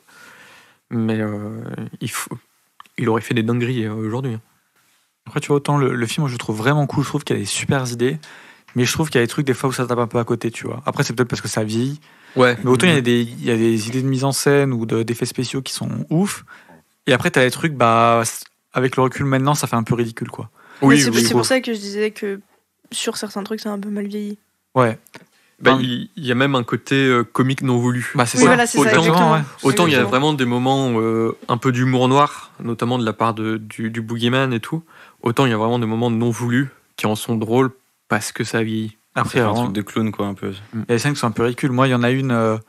Mais il aurait fait des dingueries aujourd'hui. Après, tu vois, autant le film, je le trouve vraiment cool. Je trouve qu'il y a des super idées. Mais je trouve qu'il y a des trucs des fois où ça tape un peu à côté, tu vois. Après, c'est peut-être parce que ça vieillit. Ouais. Mais autant il y a des idées de mise en scène ou d'effets spéciaux qui sont ouf. Et après, t'as des trucs, avec le recul maintenant, ça fait un peu ridicule, quoi. Oui, c'est pour ça que je disais que sur certains trucs, c'est un peu mal vieilli. Ouais. Il y a même un côté comique non voulu. C'est ça. Voilà, c'est Autant il y a vraiment des moments un peu d'humour noir, notamment de la part du boogeyman et tout. Autant il y a vraiment des moments non voulus qui en sont drôles parce que ça vieillit. Après, un truc de clown, quoi, un peu. Il y a des scènes qui sont un peu ridicules. Moi, il y en a une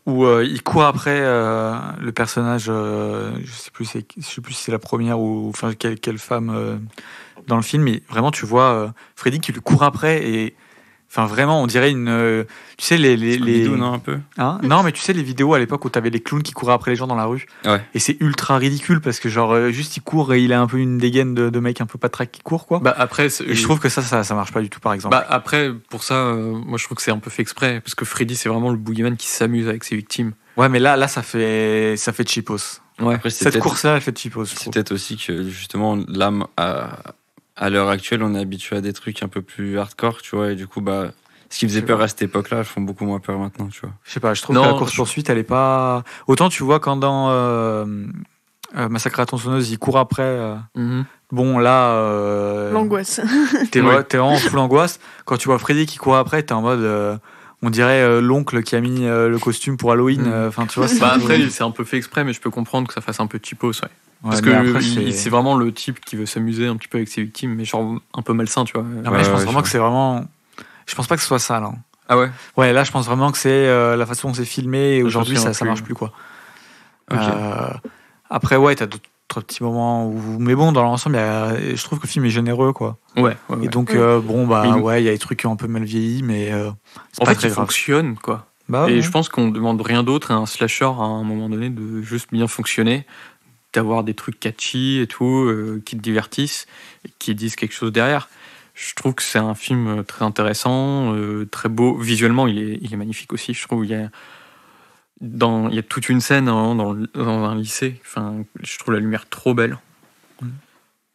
où il court après le personnage. Je sais plus si c'est la première ou quelle femme dans le film. Mais vraiment, tu vois Freddy qui lui court après et. Enfin, vraiment, on dirait une. Tu sais, les vidéo, non, un peu. Non, mais tu sais, les vidéos à l'époque où t'avais les clowns qui couraient après les gens dans la rue. Ouais. Et c'est ultra ridicule parce que, genre, juste il court et il a un peu une dégaine de mec un peu patraque qui court, quoi. Après, et je trouve que ça marche pas du tout, par exemple. Après, pour ça, moi je trouve que c'est un peu fait exprès parce que Freddy, c'est vraiment le boogeyman qui s'amuse avec ses victimes. Ouais, mais là, ça fait cheapos. Ouais. Après, cette course-là, elle fait cheapos. C'est peut-être aussi que, justement, l'âme à l'heure actuelle, on est habitué à des trucs un peu plus hardcore, tu vois, et du coup, ce qui faisait peur à cette époque-là, elles font beaucoup moins peur maintenant, tu vois. Je sais pas, je trouve que la course-poursuite, elle est pas. Autant, tu vois, quand dans Massacre à la tronçonneuse, il court après. Bon, là. L'angoisse. T'es vraiment full angoisse. Quand tu vois Freddy qui court après, t'es en mode. On dirait l'oncle qui a mis le costume pour Halloween. Enfin, tu vois. Après, c'est un peu fait exprès, mais je peux comprendre que ça fasse un peu cheapos, ouais. Parce que c'est vraiment le type qui veut s'amuser un petit peu avec ses victimes, mais genre un peu malsain, tu vois. Je pense vraiment que c'est vraiment. Je pense pas que ce soit ça, là. Ah ouais? Ouais, là, je pense vraiment que c'est la façon dont c'est filmé et aujourd'hui, ça marche plus, quoi. Okay. Après, ouais, t'as d'autres petits moments où. Mais bon, dans l'ensemble, je trouve que le film est généreux, quoi. Ouais. Et donc, il y a des trucs qui ont un peu mal vieilli, mais. En fait, il fonctionne, quoi. Et je pense qu'on demande rien d'autre à un slasher à un moment donné de juste bien fonctionner, d'avoir des trucs catchy et tout, qui te divertissent et qui disent quelque chose derrière. Je trouve que c'est un film très intéressant, très beau. Visuellement, il est magnifique aussi, je trouve. Il y a toute une scène dans un lycée. Enfin, je trouve la lumière trop belle.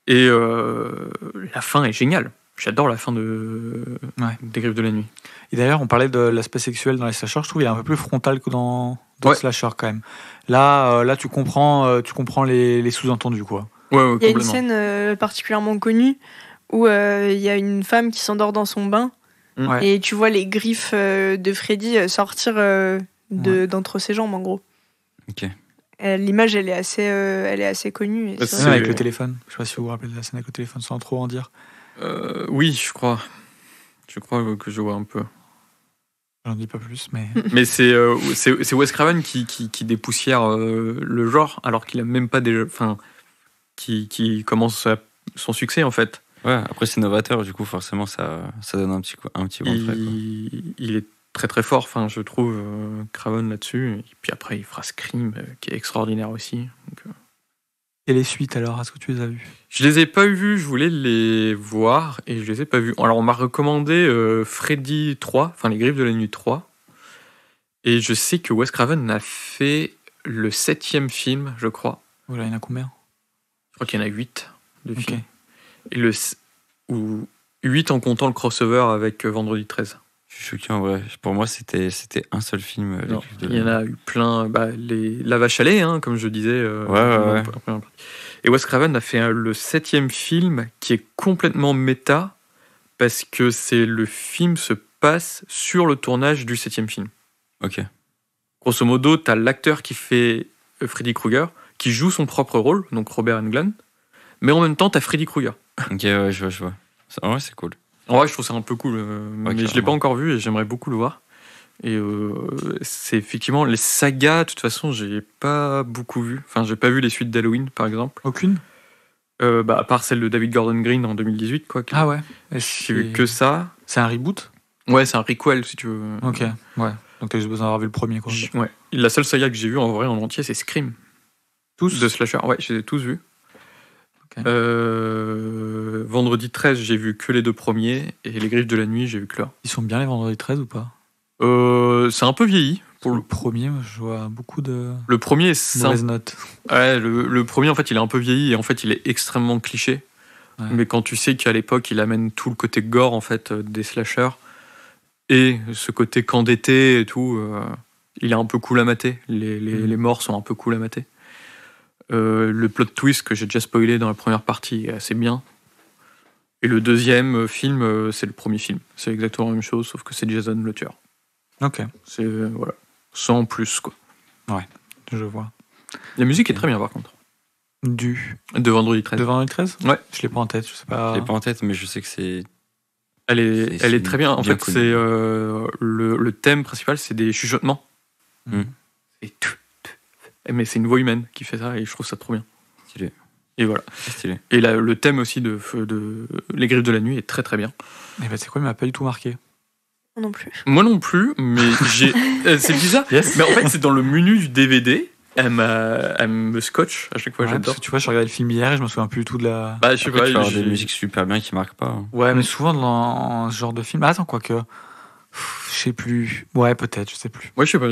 Et la fin est géniale. J'adore la fin des Griffes de la Nuit. Et d'ailleurs, on parlait de l'aspect sexuel dans les slashers. Je trouve qu'il est un peu plus frontal que dans les slashers, quand même. Là, tu comprends les sous-entendus, quoi. Il y a une complètement. scène particulièrement connue où il y a une femme qui s'endort dans son bain Ouais. et tu vois les griffes de Freddy sortir d'entre ses jambes, en gros. Ok. L'image, elle est assez connue. Et Bah, c'est C'est vrai. avec le téléphone. Je sais pas si vous vous rappelez de la scène avec le téléphone sans trop en dire. Oui, je crois. Je crois que je vois un peu. J'en dis pas plus, mais. Mais c'est Wes Craven qui dépoussière le genre, alors qu'il a même pas déjà. Enfin, qui commence son succès, en fait. Ouais, après c'est novateur, du coup forcément ça donne un petit vent de frais, quoi. Il est très très fort, enfin, je trouve, Craven là-dessus. Et puis après, il fera Scream, qui est extraordinaire aussi. Donc, Et les suites alors, est-ce que tu les as vues? je les ai pas vus, je voulais les voir et je les ai pas vus. Alors on m'a recommandé Freddy 3, enfin les Griffes de la Nuit 3. Et je sais que Wes Craven a fait le 7e film, je crois. Voilà, il y en a combien? Je crois qu'il y en a 8 de Ok. films. Et ou 8 en comptant le crossover avec Vendredi 13. Je suis choqué en vrai. Pour moi c'était un seul film. Les Non, Griffes de il y en la a eu plein. La Vache à lait, hein, comme je disais. Ouais. la première partie. Et Wes Craven a fait le 7e film qui est complètement méta parce que le film se passe sur le tournage du 7e film. Ok. Grosso modo, t'as l'acteur qui fait Freddy Krueger qui joue son propre rôle, donc Robert Englund, mais en même temps, t'as Freddy Krueger. Ok, ouais, je vois. En vrai, c'est cool. En vrai, je trouve ça un peu cool, mais je l'ai carrément. pas encore vu et j'aimerais beaucoup le voir. Et c'est effectivement les sagas, de toute façon, j'ai pas beaucoup vu. Enfin, j'ai pas vu les suites d'Halloween, par exemple. Aucune? À part celle de David Gordon Green en 2018, quoi. Ah ouais. J'ai vu que ça. C'est un reboot? Ouais, c'est un requel, si tu veux. Ok, ouais. Donc t'as juste besoin d'avoir vu le premier, quoi. Ouais. La seule saga que j'ai vue en vrai en entier, c'est Scream. Tous? De Slasher, ouais, je les ai tous vus. Ok. Vendredi 13, j'ai vu que les 2 premiers, et Les Griffes de la Nuit, j'ai vu que l'un. Ils sont bien les vendredis 13 ou pas? C'est un peu vieilli. Pour le premier, moi, je vois beaucoup de Le premier, c'est mauvaises notes. ouais, le premier, en fait, il est un peu vieilli, et en fait, il est extrêmement cliché. Ouais. Mais quand tu sais qu'à l'époque, il amène tout le côté gore, en fait, des slashers, et ce côté camp d'été et tout, il est un peu cool à mater. Les morts sont un peu cool à mater. Le plot twist que j'ai déjà spoilé dans la première partie est assez bien. Et le deuxième film, c'est le premier film. C'est exactement la même chose, sauf que c'est Jason le tueur. Ok, C'est voilà, sans plus, quoi. je vois. La musique est très bien, par contre. De Vendredi 13. vendredi 13? Ouais. Je l'ai pas en tête, je sais pas. Je l'ai pas en tête, mais je sais que c'est. Elle est très bien. En bien fait, connu. c'est le thème principal, c'est des chuchotements. Mm. Et mais c'est une voix humaine qui fait ça, et je trouve ça trop bien. Stylé. Et voilà. C'est stylé. Et le thème aussi de Les Griffes de la Nuit est très très bien. Mais bah, c'est quoi, il m'a pas du tout marqué. Moi non plus. Moi non plus, mais c'est bizarre. Yes. Mais en fait, c'est dans le menu du DVD. Elle me scotche à chaque fois, Ouais, j'adore. parce que tu vois, je regardais le film hier et je me souviens plus du tout de la. Bah, je sais Après, tu vas pas, avoir des musiques super bien qui marquent pas. Hein. Ouais, mais souvent dans ce genre de film. Ah, attends, quoique. Je sais plus. Ouais, peut-être, je sais plus. Ouais, je sais pas,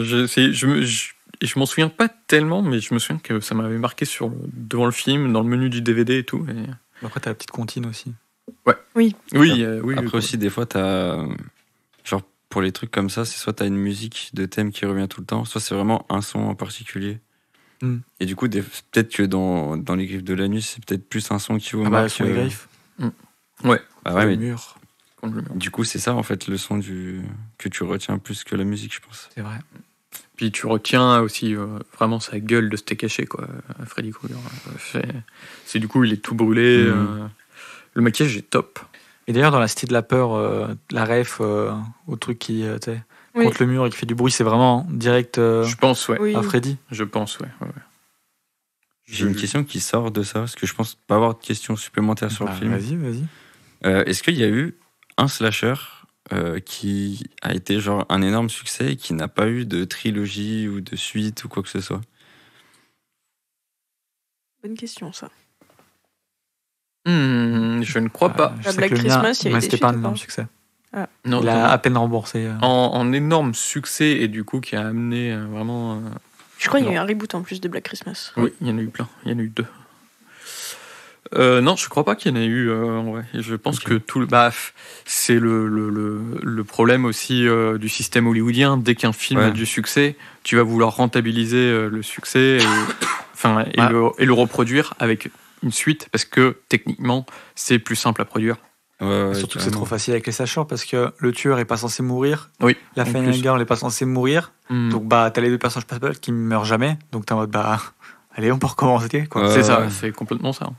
je m'en souviens pas tellement, mais je me souviens que ça m'avait marqué devant le film, dans le menu du DVD et tout. Et... Après, t'as la petite comptine aussi. Oui. Oui. Après aussi, des fois, t'as. Genre, pour les trucs comme ça, c'est soit t'as une musique de thème qui revient tout le temps, soit c'est vraiment un son en particulier. Mm. Et du coup, peut-être que dans Les Griffes de la Nuit, c'est peut-être plus un son qui vous Ah bah, marque. sur les griffes. Ouais. Bah ouais, le mais mur. contre le mur. du coup, c'est ça, en fait, le son que tu retiens plus que la musique, je pense. C'est vrai. Puis tu retiens aussi vraiment sa gueule de steak haché, quoi, Freddy Krueger. C'est du coup, il est tout brûlé. Le maquillage est top. Et d'ailleurs, dans la Cité de la Peur, la ref au truc qui, tu sais, Oui. contre le mur et qui fait du bruit, c'est vraiment direct Je pense, ouais. Oui. à Freddy. Je pense, ouais. J'ai une question qui sort de ça, parce que je pense pas avoir de questions supplémentaires sur Bah, le film. Vas-y. Est-ce qu'il y a eu un slasher qui a été genre un énorme succès et qui n'a pas eu de trilogie ou de suite ou quoi que ce soit? Bonne question, ça. Je ne crois pas. Je sais Black que le mien, Christmas, il y avait mais des c'était pas un suites, énorme ou pas succès. Non, Il a à peine remboursé. en énorme succès et du coup qui a amené vraiment. Je crois qu'il y a eu Non. un reboot en plus de Black Christmas. Oui, il y en a eu plein. Il y en a eu 2. Non, je crois pas qu'il y en ait eu en vrai. Je pense Ok. que tout le. C'est le problème aussi du système hollywoodien. Dès qu'un film Ouais. a du succès, tu vas vouloir rentabiliser le succès et le reproduire avec une suite parce que techniquement, c'est plus simple à produire. Ouais, Surtout que c'est carrément. trop facile avec les slashers parce que le tueur est pas censé mourir, Oui. la en final plus. girl est pas censée mourir, donc bah t'as les deux personnages principaux qui meurent jamais, donc t'es en mode bah allez on peut recommencer quoi. Ouais. C'est ça, c'est complètement ça.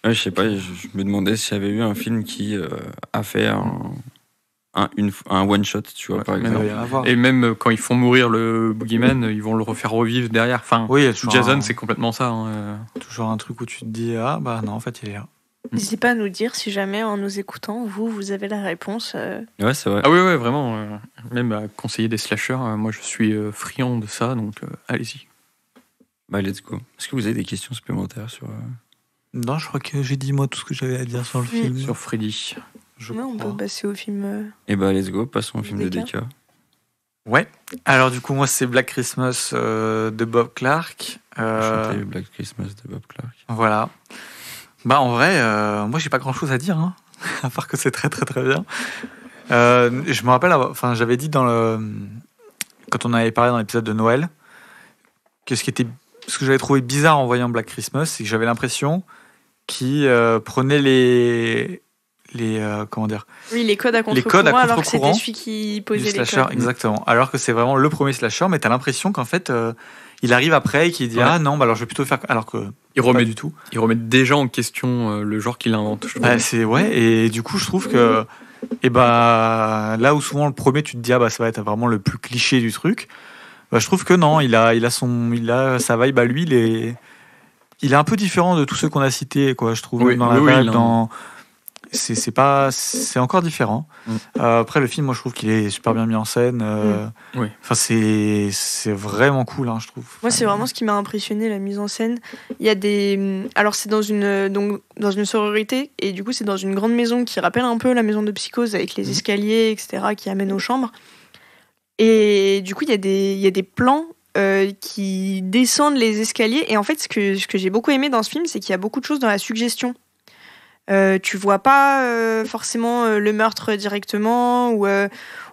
Ouais, je sais pas, je me demandais s'il y avait eu un film qui a fait un one-shot, tu vois, Ouais, par mais Il doit exemple. y en avoir. Et même quand ils font mourir le boogeyman, ils vont le refaire revivre derrière. Enfin, Oui, il y a toujours Jason, un, c'est complètement ça. Hein. toujours un truc où tu te dis ah bah non en fait il est là. N'hésitez pas à nous dire si jamais en nous écoutant, vous avez la réponse. Ouais, c'est vrai. Ah oui, ouais, vraiment. Même à conseiller des slashers, moi je suis friand de ça, donc allez-y. Bah, let's go. Est-ce que vous avez des questions supplémentaires sur. Non, je crois que j'ai dit moi tout ce que j'avais à dire sur le film. Sur Freddy. Je Ouais, on crois. peut passer au film. Eh bah, let's go, passons au film de DK. DK. Ouais. Alors du coup moi c'est Black Christmas de Bob Clark. Chanter Black Christmas de Bob Clark. Voilà. Bah en vrai, moi j'ai pas grand chose à dire, hein, à part que c'est très très très bien. Je me rappelle, enfin j'avais dit quand on avait parlé dans l'épisode de Noël, que ce que j'avais trouvé bizarre en voyant Black Christmas, c'est que j'avais l'impression qu'il prenait les comment dire, Oui, les codes à codes à contre-courant, alors que contre-courant c'était celui qui du posait les slasher, codes. exactement. Alors que c'est vraiment le premier slasher, mais t'as l'impression qu'en fait il arrive après et qu'il dit Ouais. ah non bah alors je vais plutôt faire alors que Ils pas remettent, du tout. ils remettent déjà en question le genre qu'il invente. Je trouve. Bah, c'est ouais et du coup je trouve que et bah là où souvent le premier tu te dis ah bah ça va être vraiment le plus cliché du truc, bah, je trouve que non, il a sa vibe à lui, il est un peu différent de tous ceux qu'on a cités quoi, je trouve, Oui, même dans la oui, vibe, il a- dans c'est encore différent. Après le film moi je trouve qu'il est super bien mis en scène, Oui. enfin c'est vraiment cool hein, je trouve. Moi, c'est vraiment ce qui m'a impressionné, la mise en scène. Il y a des. Alors, c'est dans une sororité, et du coup, c'est dans une grande maison qui rappelle un peu la maison de Psychose, avec les escaliers, etc., qui amènent aux chambres. Et du coup, il y a des plans qui descendent les escaliers. Et en fait, ce que j'ai beaucoup aimé dans ce film, c'est qu'il y a beaucoup de choses dans la suggestion. Tu vois pas forcément le meurtre directement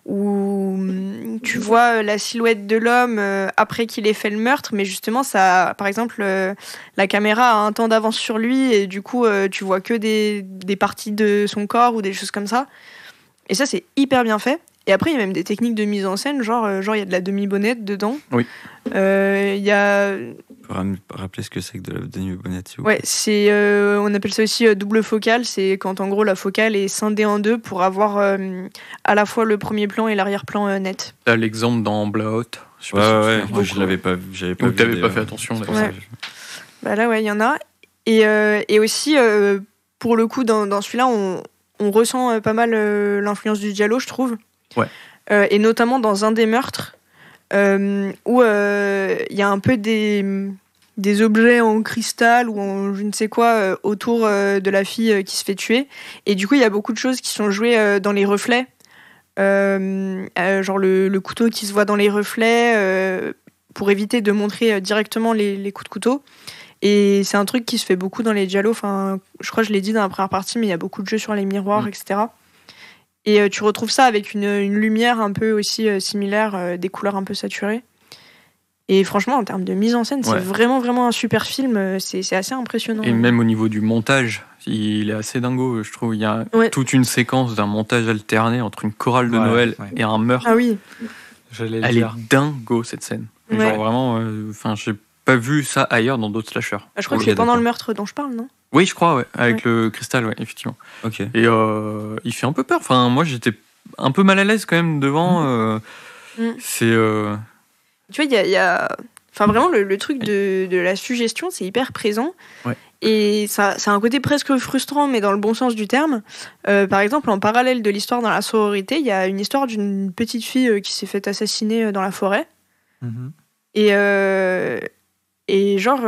ou tu vois la silhouette de l'homme après qu'il ait fait le meurtre, mais justement ça, par exemple, la caméra a un temps d'avance sur lui et du coup tu vois que des parties de son corps ou des choses comme ça. Et ça c'est hyper bien fait. Et après il y a même des techniques de mise en scène, genre il y a de la demi-bonnette dedans. Oui. Il y a Faut rappeler ce que c'est que de la demi-bonnette, s'il vous Ouais, c'est on appelle ça aussi double focale. C'est quand en gros la focale est scindée en deux pour avoir à la fois le premier plan et l'arrière-plan net. T'as l'exemple dans Blowout. Je sais plaît. pas si tu te Ouais, souviens. moi je l'avais pas vu. J'avais pas Ou vu, t'avais pas d'ailleurs. fait attention. C'est pour Ouais. ça que Bah là ouais, il y en a. Et aussi pour le coup dans celui-là on ressent pas mal l'influence du giallo, je trouve. Ouais. Et notamment dans un des meurtres où il y a un peu des objets en cristal ou en je ne sais quoi autour de la fille qui se fait tuer. Et du coup, il y a beaucoup de choses qui sont jouées dans les reflets. Genre le couteau qui se voit dans les reflets pour éviter de montrer directement les coups de couteau. Et c'est un truc qui se fait beaucoup dans les giallo. Enfin, je crois que je l'ai dit dans la première partie, mais il y a beaucoup de jeux sur les miroirs, etc. Et tu retrouves ça avec une lumière un peu aussi similaire, des couleurs un peu saturées. Et franchement, en termes de mise en scène, c'est Ouais. vraiment, vraiment un super film. C'est assez impressionnant. Et même au niveau du montage, il est assez dingo, je trouve. Il y a Ouais. toute une séquence d'un montage alterné entre une chorale de Ouais, Noël ouais. et un meurtre. Ah oui. J'allais le Elle est dire. dingo, cette scène. Ouais. Genre vraiment, j'ai pas vu ça ailleurs dans d'autres slashers. Ah, je crois que Ok, c'est pendant d'accord. le meurtre dont je parle, non? Oui, je crois, ouais. Avec le cristal, ouais, effectivement. Ok. Et il fait un peu peur. Enfin, moi, j'étais un peu mal à l'aise quand même devant. C'est. Tu vois, il y a... Enfin, vraiment, le truc de la suggestion, c'est hyper présent. Ouais. Et ça a un côté presque frustrant, mais dans le bon sens du terme. Par exemple, en parallèle de l'histoire dans la sororité, il y a une histoire d'une petite fille qui s'est fait assassiner dans la forêt. Mhm. Et genre,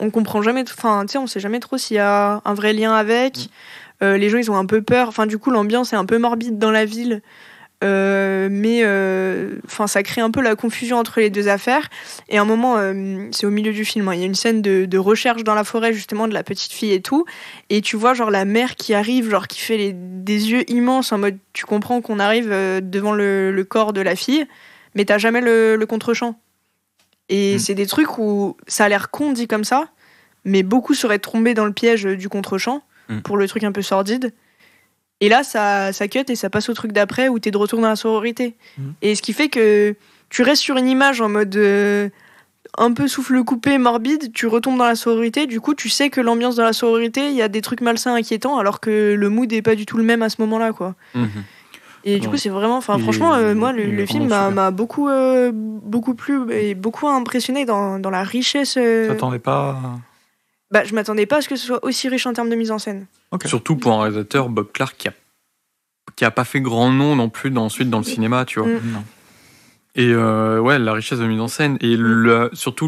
on comprend jamais... Enfin, tu sais, on sait jamais trop s'il y a un vrai lien avec. Les gens, ils ont un peu peur. Enfin, du coup, l'ambiance est un peu morbide dans la ville. Mais ça crée un peu la confusion entre les deux affaires. Et à un moment, c'est au milieu du film, hein, il y a une scène de recherche dans la forêt justement de la petite fille et tout, et tu vois genre la mère qui arrive, genre qui fait des yeux immenses en mode tu comprends qu'on arrive devant le corps de la fille, mais t'as jamais le contre-champ. Et c'est des trucs où ça a l'air con dit comme ça, mais beaucoup seraient tombés dans le piège du contre-champ, pour le truc un peu sordide. Et là, ça cut et ça passe au truc d'après où t'es de retour dans la sororité. Et ce qui fait que tu restes sur une image en mode un peu souffle coupé, morbide, tu retombes dans la sororité, du coup tu sais que l'ambiance dans la sororité, il y a des trucs malsains, inquiétants, alors que le mood est pas du tout le même à ce moment-là, quoi. Et du coup, c'est vraiment... franchement, moi, le film m'a beaucoup plu et beaucoup impressionné dans la richesse... Tu t'attendais pas je m'attendais pas à ce que ce soit aussi riche en termes de mise en scène. Okay. Surtout pour un réalisateur, Bob Clark, qui a pas fait grand nom non plus ensuite dans le cinéma, tu vois. Non. Et la richesse de mise en scène. Et surtout,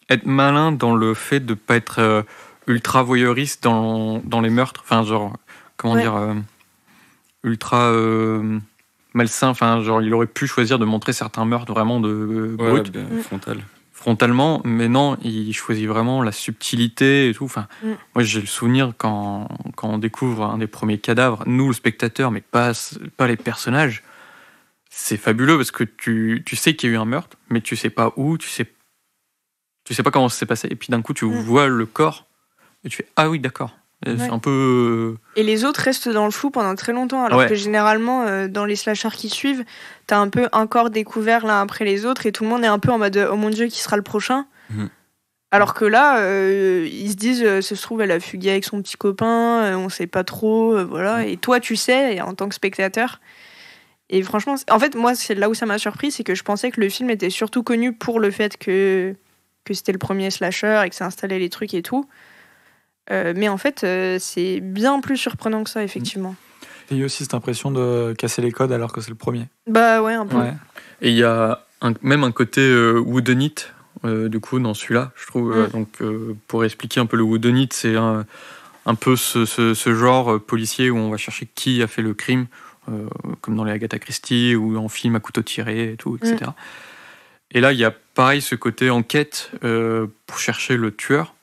être malin dans le fait de pas être ultra voyeuriste dans les meurtres. Enfin, genre, comment dire... ultra malsain. Enfin, genre, il aurait pu choisir de montrer certains meurtres vraiment bruts. Frontalement, mais non, il choisit vraiment la subtilité et tout. Enfin, moi, j'ai le souvenir quand on découvre un des premiers cadavres, nous, le spectateur, mais pas les personnages, c'est fabuleux parce que tu sais qu'il y a eu un meurtre, mais tu sais pas où, tu sais pas comment ça s'est passé. Et puis d'un coup, tu vois le corps et tu fais « Ah oui, d'accord ». C'est un peu... Et les autres restent dans le flou pendant très longtemps, alors que généralement, dans les slashers qui suivent, t'as un peu un corps découvert l'un après les autres, et tout le monde est un peu en mode « Oh mon Dieu, qui sera le prochain ?» Alors que là, ils se disent « Ça se trouve, elle a fugué avec son petit copain, on sait pas trop, voilà. » Et toi, tu sais, en tant que spectateur. Et franchement, en fait, moi, c'est là où ça m'a surpris, c'est que je pensais que le film était surtout connu pour le fait que c'était le premier slasher et que ça installait les trucs et tout. Mais en fait, c'est bien plus surprenant que ça, effectivement. Et il y a aussi cette impression de casser les codes alors que c'est le premier. Bah ouais, un peu. Ouais. Et il y a même un côté whodunit, du coup, dans celui-là, je trouve. Donc, pour expliquer un peu le whodunit, c'est un peu ce genre policier où on va chercher qui a fait le crime, comme dans les Agatha Christie ou en film à couteau tiré, et tout, etc. Et là, il y a pareil ce côté enquête pour chercher le tueur.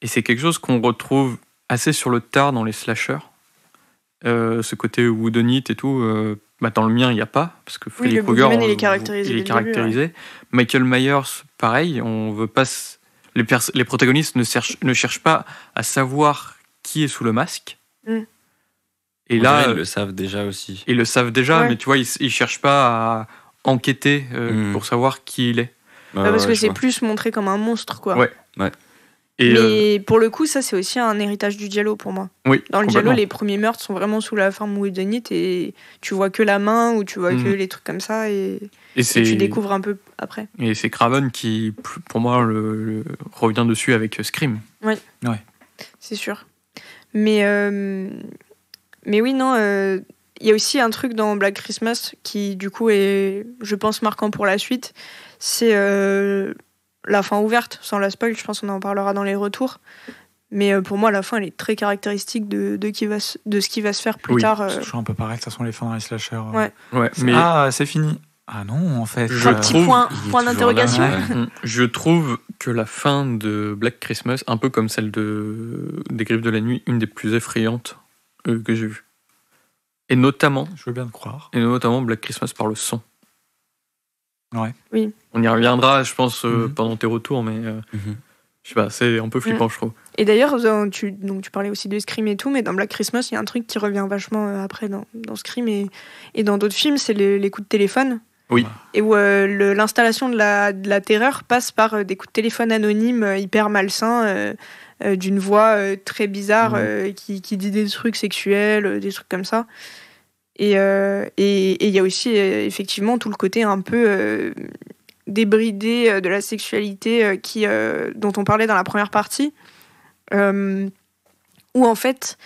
Et c'est quelque chose qu'on retrouve assez sur le tard dans les slashers. Ce côté whodunit et tout, dans le mien, il n'y a pas. Parce que Freddy Krueger, il est caractérisé. Début, Michael Myers, pareil. On veut pas... Les protagonistes ne cherchent pas à savoir qui est sous le masque. Et là, ils le savent déjà aussi. Ils le savent déjà, mais tu vois, ils ne cherchent pas à enquêter pour savoir qui il est. Parce que c'est plus montré comme un monstre, quoi. Ouais. Mais pour le coup, ça, c'est aussi un héritage du giallo pour moi. Oui, dans le giallo, les premiers meurtres sont vraiment sous la forme whodunit et tu vois que la main ou tu vois que les trucs comme ça et tu découvres un peu après. Et c'est Craven qui, pour moi, revient dessus avec Scream. Oui, c'est sûr. Mais oui, non, il y a aussi un truc dans Black Christmas qui, du coup, est, je pense, marquant pour la suite. C'est la fin ouverte, sans la spoil, je pense qu'on en parlera dans les retours. Mais pour moi, la fin, elle est très caractéristique de ce qui va se faire plus tard. C'est toujours un peu pareil, de toute façon, les fins dans les slashers. Mais... Ah, c'est fini. Ah non, en fait. Un petit point d'interrogation. Je trouve que la fin de Black Christmas, un peu comme celle des Griffes de la Nuit, une des plus effrayantes que j'ai vues. Et notamment... Je veux bien te croire. Et notamment Black Christmas par le son. Oui. On y reviendra, je pense, pendant tes retours, mais je sais pas, c'est un peu flippant, je trouve. Et d'ailleurs, tu parlais aussi de Scream et tout, mais dans Black Christmas, il y a un truc qui revient vachement après dans Scream et dans d'autres films, c'est les coups de téléphone. Oui. Et où l'installation de la terreur passe par des coups de téléphone anonymes hyper malsains, d'une voix très bizarre qui dit des trucs sexuels, des trucs comme ça. Et il y a aussi effectivement tout le côté un peu débridé de la sexualité dont on parlait dans la première partie, où en fait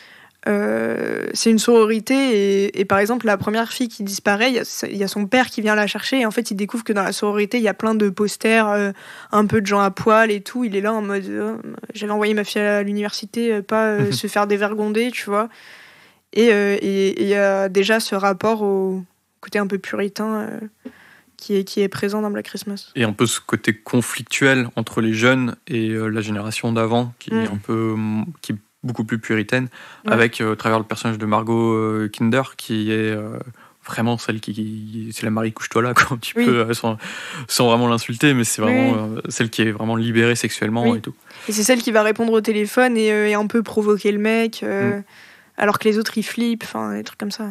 c'est une sororité et par exemple la première fille qui disparaît, il y a son père qui vient la chercher et en fait il découvre que dans la sororité il y a plein de posters, un peu de gens à poil et tout. Il est là en mode j'avais envoyé ma fille à l'université, pas se faire dévergonder, tu vois. Et il y a déjà ce rapport au côté un peu puritain qui est présent dans Black Christmas. Et un peu ce côté conflictuel entre les jeunes et la génération d'avant, qui est qui est beaucoup plus puritaine, avec à travers le personnage de Margot Kinder, qui est vraiment celle qui c'est la Marie couche-toi là, quoi, un petit Oui. peu, sans vraiment l'insulter, mais c'est vraiment celle qui est vraiment libérée sexuellement Oui. et tout. Et c'est celle qui va répondre au téléphone et un peu provoquer le mec, alors que les autres ils flippent, enfin des trucs comme ça.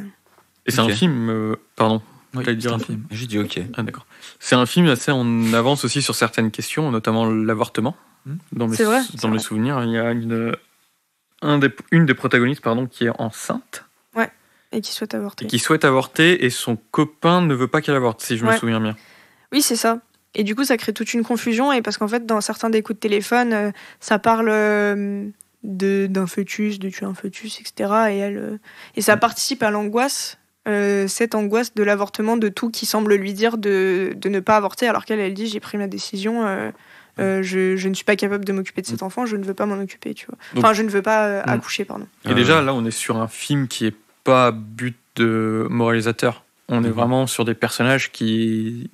Et c'est Ok. un film, pardon. Oui, T'allais dire c'est un un truc. film. J'ai dit ok. Ah, d'accord. C'est un film assez en avance aussi sur certaines questions, notamment l'avortement. Dans mes, C'est vrai, dans mes souvenirs, il y a une des protagonistes qui est enceinte Et qui souhaite avorter. et qui souhaite avorter et son copain ne veut pas qu'elle avorte, si je me Ouais. souviens bien. Oui, c'est ça. Et du coup, ça crée toute une confusion, et parce qu'en fait, dans certains des coups de téléphone, ça parle d'un fœtus, de tuer un fœtus, etc. Et ça participe à l'angoisse, cette angoisse de l'avortement, de tout qui semble lui dire de ne pas avorter, alors qu'elle dit j'ai pris ma décision, je ne suis pas capable de m'occuper de cet enfant, je ne veux pas m'en occuper, tu vois. Donc- Enfin, je ne veux pas accoucher, pardon. Et déjà, là, on est sur un film qui est pas but de moralisateur. On est vraiment sur des personnages qui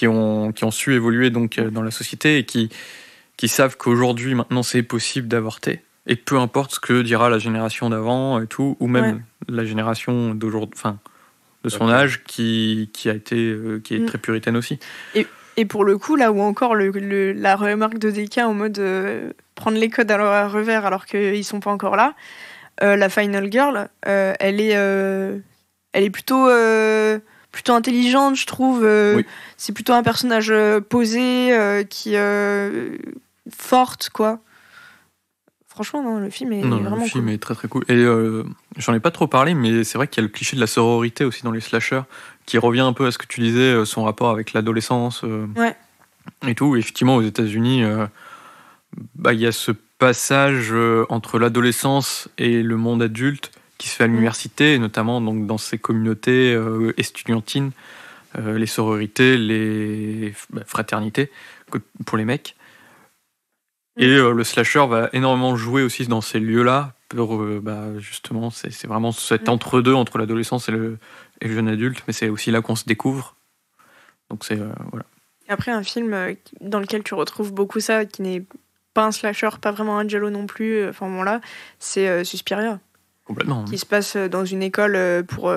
ont su évoluer donc dans la société et qui savent qu'aujourd'hui, maintenant, c'est possible d'avorter. Et peu importe ce que dira la génération d'avant et tout, ou même la génération d'aujourd'hui, enfin, de son âge, qui est très puritaine aussi. Et pour le coup, là où encore la remarque de DK en mode prendre les codes à leur revers alors qu'ils sont pas encore là, la Final Girl, elle est plutôt intelligente, je trouve. Oui. C'est plutôt un personnage posé, qui forte, quoi. Franchement, non, le film est Non, vraiment le film cool. est très très cool. Et j'en ai pas trop parlé, mais c'est vrai qu'il y a le cliché de la sororité aussi dans les slashers, qui revient un peu à ce que tu disais, son rapport avec l'adolescence et tout. Et effectivement, aux États-Unis, il y a ce passage entre l'adolescence et le monde adulte qui se fait à l'université, et notamment donc, dans ces communautés estudiantines, les sororités, les fraternités pour les mecs. Et le slasher va énormément jouer aussi dans ces lieux-là. Pour, justement, c'est vraiment cet entre-deux entre l'adolescence et le jeune adulte, mais c'est aussi là qu'on se découvre. Donc c'est voilà. Et après, un film dans lequel tu retrouves beaucoup ça, qui n'est pas un slasher, pas vraiment un giallo non plus, c'est Suspiria. Complètement. Qui se passe dans une école pour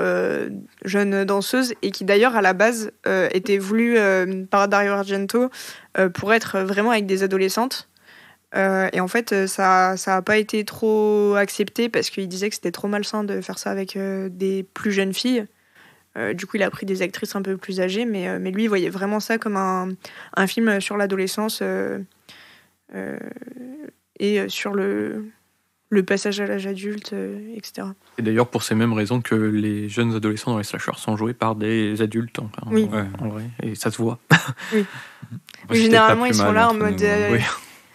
jeunes danseuses, et qui d'ailleurs à la base était voulu par Dario Argento pour être vraiment avec des adolescentes. Et en fait, ça a pas été trop accepté parce qu'il disait que c'était trop malsain de faire ça avec des plus jeunes filles. Du coup, il a pris des actrices un peu plus âgées, mais lui, il voyait vraiment ça comme un film sur l'adolescence et sur le passage à l'âge adulte, etc. Et d'ailleurs, pour ces mêmes raisons que les jeunes adolescents dans les slashers sont joués par des adultes, Oui. en vrai, et ça se voit. Oui. Moi, c'était Généralement, pas plus ils sont mal là en entre mode nous. Oui.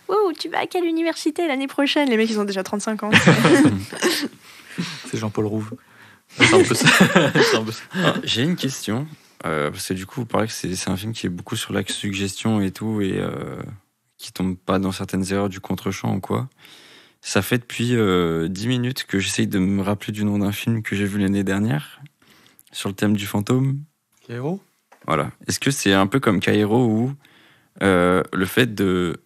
Oh, tu vas à quelle université l'année prochaine? Les mecs, ils ont déjà 35 ans. C'est Jean-Paul Rouve. C'est un peu ça. C'est un peu ça. J'ai une question. Parce que du coup, vous parlez que c'est un film qui est beaucoup sur la suggestion et tout, et qui tombe pas dans certaines erreurs du contre-champ ou quoi. Ça fait depuis 10 minutes que j'essaye de me rappeler du nom d'un film que j'ai vu l'année dernière, sur le thème du fantôme. Héros. Voilà. Est-ce que c'est un peu comme Kairo, où le fait de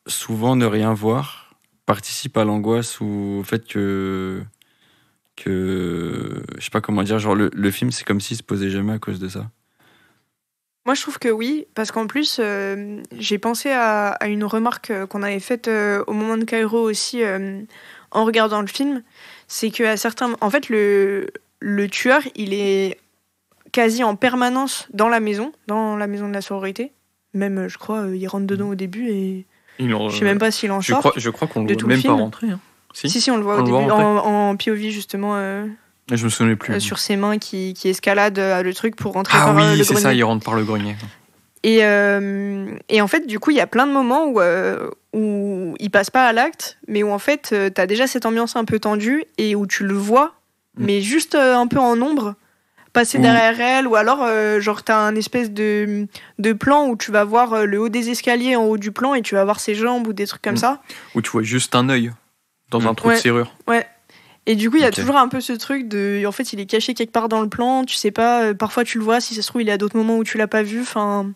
souvent ne rien voir participe à l'angoisse, ou au fait que je sais pas comment dire, genre le film c'est comme s'il se posait jamais à cause de ça. Moi, je trouve que oui, parce qu'en plus, j'ai pensé à une remarque qu'on avait faite au moment de Kairo aussi, en regardant le film. C'est qu'à certains... En fait, le tueur, il est quasi en permanence dans la maison de la sororité. Même, je crois, il rentre dedans au début et je sais même pas s'il en sort. Je crois qu'on de le tout voit le même pas film. rentrer. Hein. Si, on le voit On au le voit début, rentrer. en POV, justement, Je me souvenais plus. sur ses mains qui escaladent le truc pour rentrer Ah par oui, le c'est grenier. ça, il rentre par le grenier. Et en fait, du coup, il y a plein de moments où il passe pas à l'acte, mais où en fait, t'as déjà cette ambiance un peu tendue et où tu le vois, mais juste un peu en ombre, passer derrière elle, ou alors genre t'as un espèce de plan où tu vas voir le haut des escaliers en haut du plan et tu vas voir ses jambes ou des trucs comme ça. Où tu vois juste un œil dans un trou de serrure. Ouais. Et du coup, il y a Ok. toujours un peu ce truc de... En fait, il est caché quelque part dans le plan, tu sais pas, parfois tu le vois, si ça se trouve, il est à d'autres moments où tu l'as pas vu, enfin...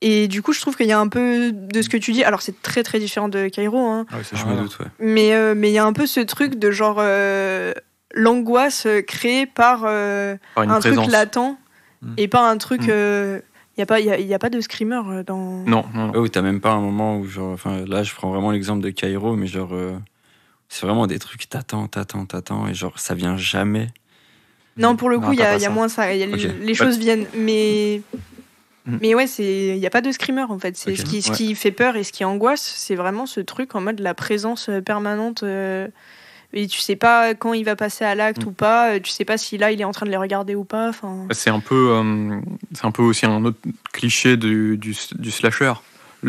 Et du coup, je trouve qu'il y a un peu de ce que tu dis. Alors, c'est très très différent de Kairo, hein. Ah oui, ça je me doute, ouais. Mais il y a un peu ce truc de genre... l'angoisse créée par Par une un présence. truc latent Mm. et pas un truc. Il n'y a pas de screamer dans. Non. Ouais, où t'as même pas un moment où, genre, enfin, là, je prends vraiment l'exemple de Cairo, mais genre, c'est vraiment des trucs, t'attends, et genre, ça vient jamais. Non, pour le Non, coup, il y t'as a, pas il y a ça. moins ça. Ok. Les choses viennent. Mais Mm. ouais, il n'y a pas de screamer en fait. C'est Ok. ce qui fait peur et ce qui angoisse, c'est vraiment ce truc en mode la présence permanente. Et tu sais pas quand il va passer à l'acte ou pas. Tu sais pas si là il est en train de les regarder ou pas. Enfin. C'est un peu aussi un autre cliché du slasher.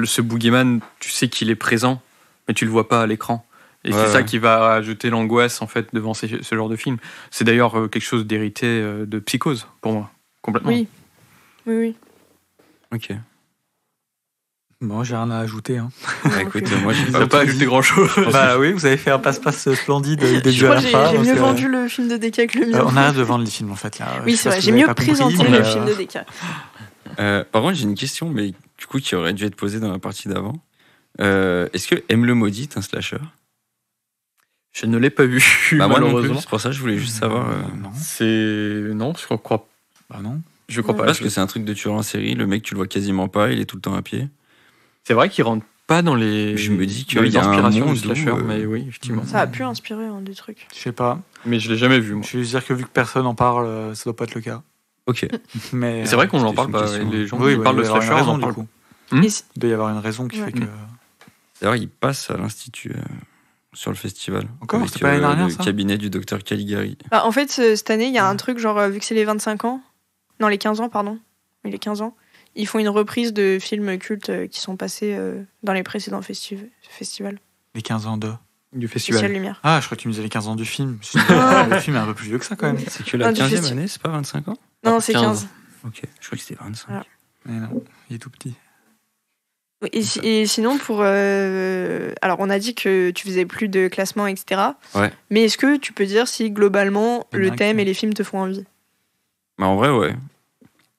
Ce boogeyman, tu sais qu'il est présent, mais tu le vois pas à l'écran. Et Ouais, c'est ça ouais. qui va ajouter l'angoisse en fait devant ce genre de film. C'est d'ailleurs quelque chose d'hérité de Psychose pour moi, complètement. Oui. Oui. Ok. Bon, j'ai rien à ajouter. Hein. Bah, écoute, moi, j'ai Ils Ça ont va pas tout ajouter dit. grand chose. Bah oui, vous avez fait un passe-passe splendide du début Je à crois la que j'ai fin. j'ai donc, mieux vendu le film de Deka que le mien. On arrête de vendre les films en fait là. Oui, Je c'est sais pas vrai. si J'ai vous avez mieux pas compris, présenté mais, le film de Deka. Par contre, j'ai une question, mais du coup, qui aurait dû être posée dans la partie d'avant. Est-ce que M le maudit est un slasher? Je ne l'ai pas vu, Bah, moi non plus, malheureusement. c'est pour ça que je voulais juste savoir. Non, Non, je crois bah non. pas. Parce que c'est un truc de tueur en série, le mec, tu le vois quasiment pas, il est tout le temps à pied. C'est vrai qu'il rentre pas dans les. Je me dis dans les qu'il y a un inspirations monde du slasher, où, mais oui, effectivement. Ça a pu inspirer des trucs. Je sais pas. Mais je l'ai jamais vu, moi. Je vais juste dire que vu que personne en parle, ça doit pas être le cas. Ok. Mais C'est vrai qu'on n'en c'était parle une pas. question. Les gens oui, qui parlent de il doit y avoir slasher, une on raison en du parle. coup. Hmm Et Il doit y avoir une raison qui Ouais. fait que. D'ailleurs, il passe à l'Institut sur le festival. Encore Avec, C'était pas l'année dernière, le ça cabinet du docteur Caligari. Bah, en fait, cette année, il y a un truc, genre, vu que c'est les 25 ans, non, les 15 ans, pardon, oui, les 15 ans, ils font une reprise de films cultes qui sont passés dans les précédents festivals. Les 15 ans de. Du Festival festival. Lumière. Ah, je crois que tu me disais les 15 ans du film. Le film est un peu plus vieux que ça quand même. C'est que la Ah, du 15e festival. année, c'est pas 25 ans? Non, c'est 15. 15. Ok, je crois que c'était 25. Voilà. Mais non, il est tout petit. Oui, et sinon, pour. Alors, on a dit que tu faisais plus de classement, etc. Ouais. Mais est-ce que tu peux dire si globalement Il y en a le un thème qui- et les films te font envie? Mais en vrai, ouais.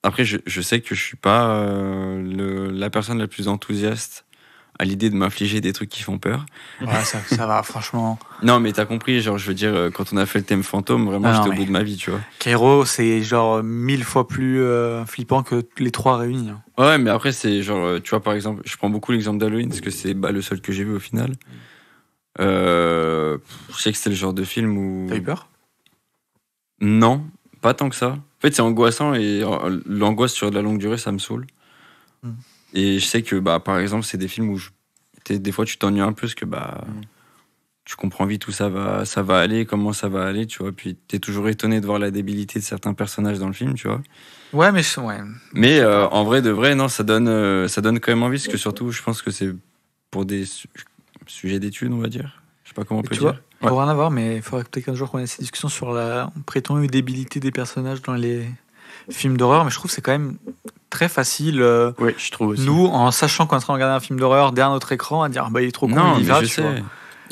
Après, je sais que je suis pas la personne la plus enthousiaste à l'idée de m'infliger des trucs qui font peur. Ouais, ça va, franchement. Non, mais t'as compris, genre, je veux dire, quand on a fait le thème fantôme, vraiment, Ah non, j'étais au mais- bout de ma vie, tu vois. Kairo, c'est genre 1000 fois plus flippant que les trois réunis. Hein. Ouais, mais après, c'est genre, tu vois, par exemple, je prends beaucoup l'exemple d'Halloween, parce que c'est le seul que j'ai vu au final. Je sais que c'est le genre de film où. T'as eu peur? Non, pas tant que ça. En fait, c'est angoissant et l'angoisse sur de la longue durée, ça me saoule. Mm. Et je sais que, bah, par exemple, c'est des films où des fois tu t'ennuies un peu parce que tu comprends vite où ça va aller, comment ça va aller, tu vois. Puis t'es toujours étonné de voir la débilité de certains personnages dans le film, tu vois. Ouais, mais ouais. Mais en vrai, de vrai, non, ça donne quand même envie, parce que surtout, je pense que c'est pour des sujets d'études, on va dire. Je sais pas comment on peut Tu vois, dire. pour rien à voir, mais il faudrait peut-être qu'un jour qu'on ait cette discussion sur la prétendue débilité des personnages dans les films d'horreur. Mais je trouve que c'est quand même très facile, Oui, je trouve aussi. nous, en sachant qu'on est en train de regarder un film d'horreur derrière notre écran, à dire ah bah, il est trop con, Non, il y mais va, je tu vois. sais.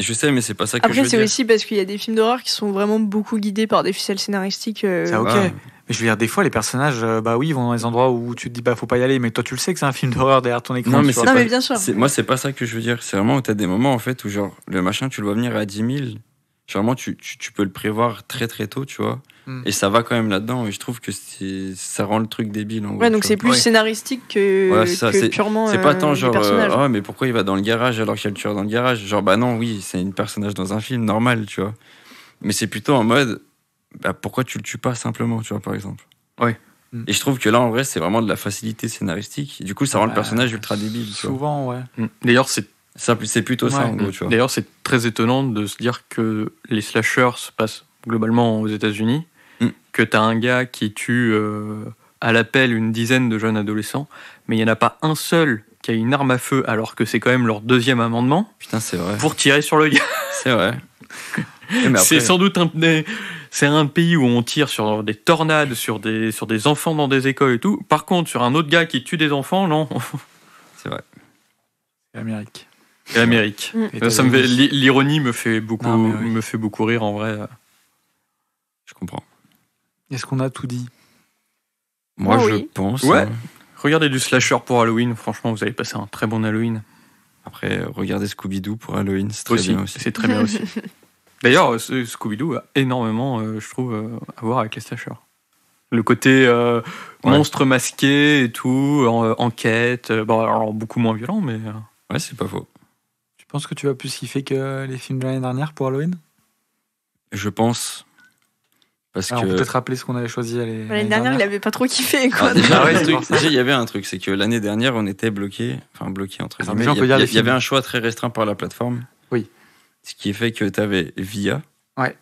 Je sais, mais c'est pas ça que je Après, veux c'est dire. aussi parce qu'il y a des films d'horreur qui sont vraiment beaucoup guidés par des ficelles scénaristiques. Ça, ok. Ouais. Mais je veux dire, des fois, les personnages, bah oui, ils vont dans des endroits où tu te dis bah faut pas y aller, mais toi tu le sais que c'est un film d'horreur derrière ton écran. Non, mais tu vois. Non, pas- mais bien sûr. Moi, c'est pas ça que je veux dire. C'est vraiment où t'as des moments, en fait, où genre, le machin, tu le vois venir à 10 000. Genre, vraiment, tu peux le prévoir très très tôt, tu vois. Mm. Et ça va quand même là-dedans. Et je trouve que ça rend le truc débile, en gros, Ouais, donc tu c'est vois. plus Ouais. scénaristique que, Ouais, c'est ça, que purement C'est pas tant du genre, personnage. ah, mais pourquoi il va dans le garage alors qu'il y a le tueur dans le garage? Genre, bah non, oui, c'est un personnage dans un film, normal, tu vois. Mais c'est plutôt en mode, bah pourquoi tu le tues pas simplement, tu vois, par exemple. Ouais. Et je trouve que là, en vrai, c'est vraiment de la facilité scénaristique. Et du coup, ça rend le Bah, personnage ultra débile, tu vois. Souvent, ouais. D'ailleurs, c'est C'est plutôt ça, Ouais. en gros, tu vois. D'ailleurs, c'est très étonnant de se dire que les slashers se passent globalement aux États-Unis, que t'as un gars qui tue à l'appel une dizaine de jeunes adolescents, mais il n'y en a pas un seul qui a une arme à feu, alors que c'est quand même leur deuxième amendement, Putain, c'est vrai. pour tirer sur le gars. C'est vrai. Et mais C'est après- sans doute c'est un pays où on tire sur des tornades, sur des enfants dans des écoles et tout. Par contre, sur un autre gars qui tue des enfants, non. C'est vrai. C'est l'Amérique. C'est l'Amérique. Et Ça me fait- l'ironie me fait beaucoup, Non, mais oui. me fait beaucoup rire en vrai. Je comprends. Est-ce qu'on a tout dit? Moi, Oh je oui. pense. Ouais. hein. Regardez du slasher pour Halloween. Franchement, vous allez passer un très bon Halloween. Après, regardez Scooby-Doo pour Halloween, c'est très bien aussi. C'est très bien aussi. D'ailleurs, Scooby-Doo a énormément, je trouve, à voir avec les slashers. Le côté monstre masqué et tout, enquête, bon, alors beaucoup moins violent, mais... Ouais, c'est pas faux. Tu penses que tu vas plus kiffer que les films de l'année dernière pour Halloween? Je pense. Parce Alors, on que... peut peut-être rappeler ce qu'on avait choisi L'année dernière, il avait pas trop kiffé, quoi. Ah, déjà, Ah ouais, le c'est truc- pour ça. déjà, il y avait un truc, c'est que l'année dernière, on était bloqué entre Attends, guillemets. déjà, on peut dire les Il y avait films. un choix très restreint par la plateforme. Oui. Ce qui fait que tu avais Via, Ouais.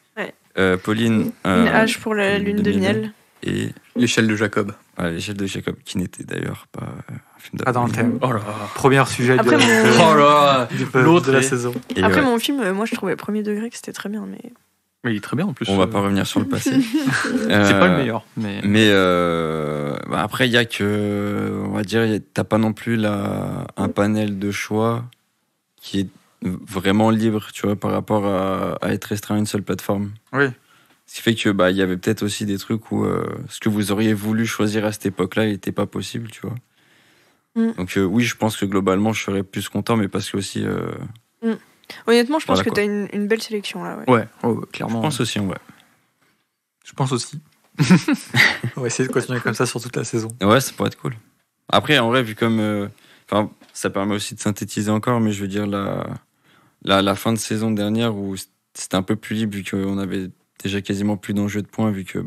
Pauline, Une hache pour la lune de miel. et L'échelle de Jacob. l'échelle de Jacob, qui n'était d'ailleurs pas un film Pas dans le d'Halloween. thème. Oh là Premier sujet Après, de, mon- Oh là l'autre de la saison. Et Après, ouais, mon film, moi, je trouvais premier degré que c'était très bien, mais... Mais il est très bien en plus. on va pas revenir sur le passé. C'est pas le meilleur, mais... Mais après, il y a que, on va dire, t'as pas non plus un panel de choix qui est vraiment libre, tu vois, par rapport à être restreint à une seule plateforme. Oui. Ce qui fait que il y avait peut-être aussi des trucs où ce que vous auriez voulu choisir à cette époque-là, il n'était pas possible, tu vois. Mm. Donc oui, je pense que globalement, je serais plus content, mais parce que aussi, Honnêtement, je pense Voilà, que quoi. t'as une belle sélection, là, ouais. Ouais, je clairement. pense aussi, ouais. Je pense aussi. On va essayer de continuer comme ça sur toute la saison. Ouais, ça pourrait être cool. Après, en vrai, vu comme, ça permet aussi de synthétiser encore, mais je veux dire la fin de saison dernière où c'était un peu plus libre vu qu'on avait déjà quasiment plus d'enjeux de points vu que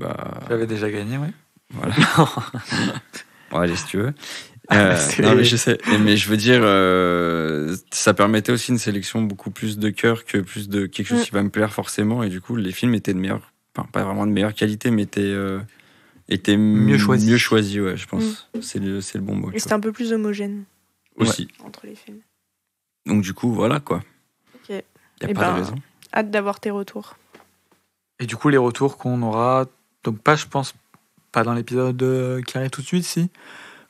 J'avais déjà gagné, oui. voilà. Bon, allez, si tu veux. C'est- Non, mais je sais. Mais je veux dire, ça permettait aussi une sélection beaucoup plus de cœur que plus de quelque chose qui va me plaire forcément. Et du coup, les films étaient de meilleure, enfin, pas vraiment de meilleure qualité, mais étaient Mieux choisis. Mieux choisis, ouais, je pense. C'est le bon mot. Et tu c'était un peu plus homogène vois. Aussi. entre les films. Donc du coup, voilà quoi. Ok. Y a Eh pas ben, de raison. Hâte d'avoir tes retours. Et du coup, les retours qu'on aura, donc pas, je pense, pas dans l'épisode qui arrive tout de suite, si.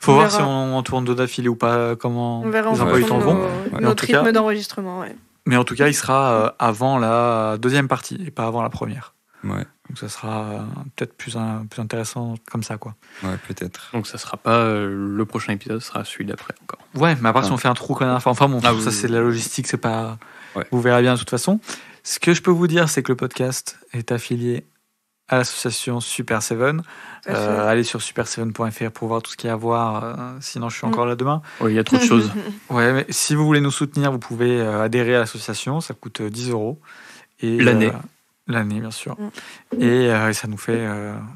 Faut On voir verra. si on tourne deux d'affilée ou pas, comment On verra en les emplois du fonction temps de vont. Ouais. Mais en notre tout cas- rythme d'enregistrement, ouais. Mais en tout cas, il sera avant la deuxième partie et pas avant la première. Ouais, Donc ça sera peut-être plus intéressant comme ça, quoi. ouais, peut-être. Donc ça sera pas le prochain épisode, ce sera celui d'après encore. Ouais, mais à part si Ouais. on fait un trou comme la dernière fois. Enfin bon, Ah ça oui, c'est oui. la logistique, c'est pas. Ouais. Vous verrez bien de toute façon. Ce que je peux vous dire, c'est que le podcast est affilié à l'association Super Seven. Tout à fait. Allez sur super7.fr pour voir tout ce qu'il y a à voir. Sinon, je suis encore là demain. Oui, il y a trop de choses. Ouais, mais si vous voulez nous soutenir, vous pouvez adhérer à l'association. Ça coûte 10 €. Et, L'année. L'année, bien sûr. Mm. Et ça nous fait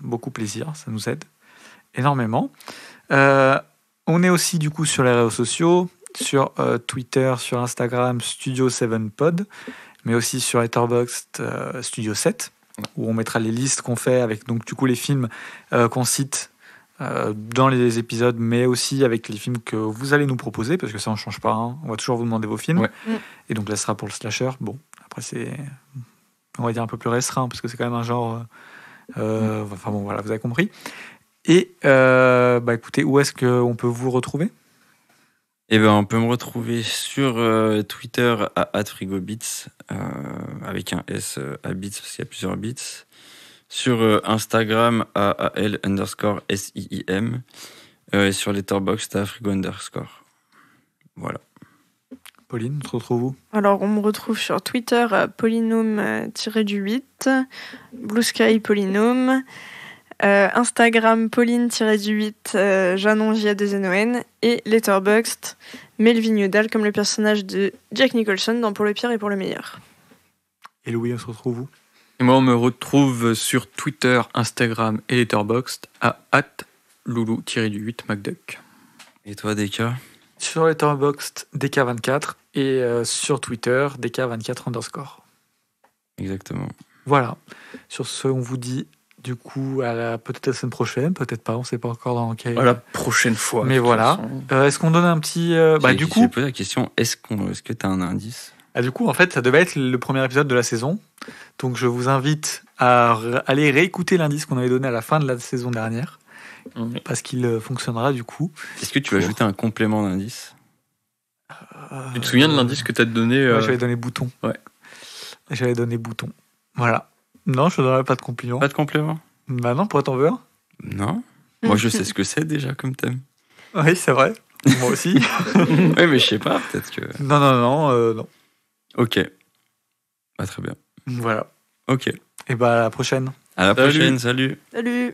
beaucoup plaisir. Ça nous aide énormément. On est aussi, du coup, sur les réseaux sociaux. Sur Twitter, sur Instagram, Studio 7pod. Mais aussi sur Letterboxd, Studio 7. Où on mettra les listes qu'on fait avec, donc, du coup, les films qu'on cite dans les épisodes, mais aussi avec les films que vous allez nous proposer, parce que ça, on ne change pas. Hein. On va toujours vous demander vos films. Ouais. Mm. Et donc là, ce sera pour le slasher. Bon, après, c'est, on va dire, un peu plus restreint, parce que c'est quand même un genre... enfin bon, voilà, vous avez compris. Et, écoutez, où est-ce qu'on peut vous retrouver ? Et ben, on peut me retrouver sur Twitter à @frigobits avec un S à bits parce qu'il y a plusieurs bits. Sur Instagram à AL_SIIM et sur Letterboxd à frigo_. Voilà. Pauline, on te retrouve où ? Alors, on me retrouve sur Twitter, polynôme-8, Blue Sky Polynôme, Instagram Pauline-8, Janon J2NON et Letterboxd Melvin Udall comme le personnage de Jack Nicholson dans Pour le pire et pour le meilleur. Et Louis, on se retrouve où ? Et moi, on me retrouve sur Twitter, Instagram et Letterboxd à @loulou-8 McDuck. Et toi, Deka ? Sur Letterboxd, DK24 et sur Twitter, DK24_. Exactement. Voilà. Sur ce, on vous dit du coup peut-être la semaine prochaine, peut-être pas, on sait pas encore dans quel. À la prochaine fois. Mais de toute voilà. façon. Est-ce qu'on donne un petit du J'ai coup, posé la question, est-ce que tu as un indice ? du coup, en fait, ça devait être le premier épisode de la saison. Donc, je vous invite à aller réécouter l'indice qu'on avait donné à la fin de la saison dernière, parce qu'il fonctionnera du coup. Est-ce que tu veux ajouter un complément d'indice ? Tu te souviens de l'indice que t'as donné Ouais, j'avais donné bouton. Ouais. J'avais donné bouton. Voilà. Non, je ne donnerai pas de compliment. Pas de complément ? Bah non, pourquoi t'en veux un ? Non. Moi, je sais ce que c'est déjà comme thème. Oui, c'est vrai. Moi aussi. Oui, mais je sais pas, peut-être que... non. Ok. Bah, très bien. Voilà. Ok. Et bah à la prochaine. À la Salut. prochaine, salut. Salut.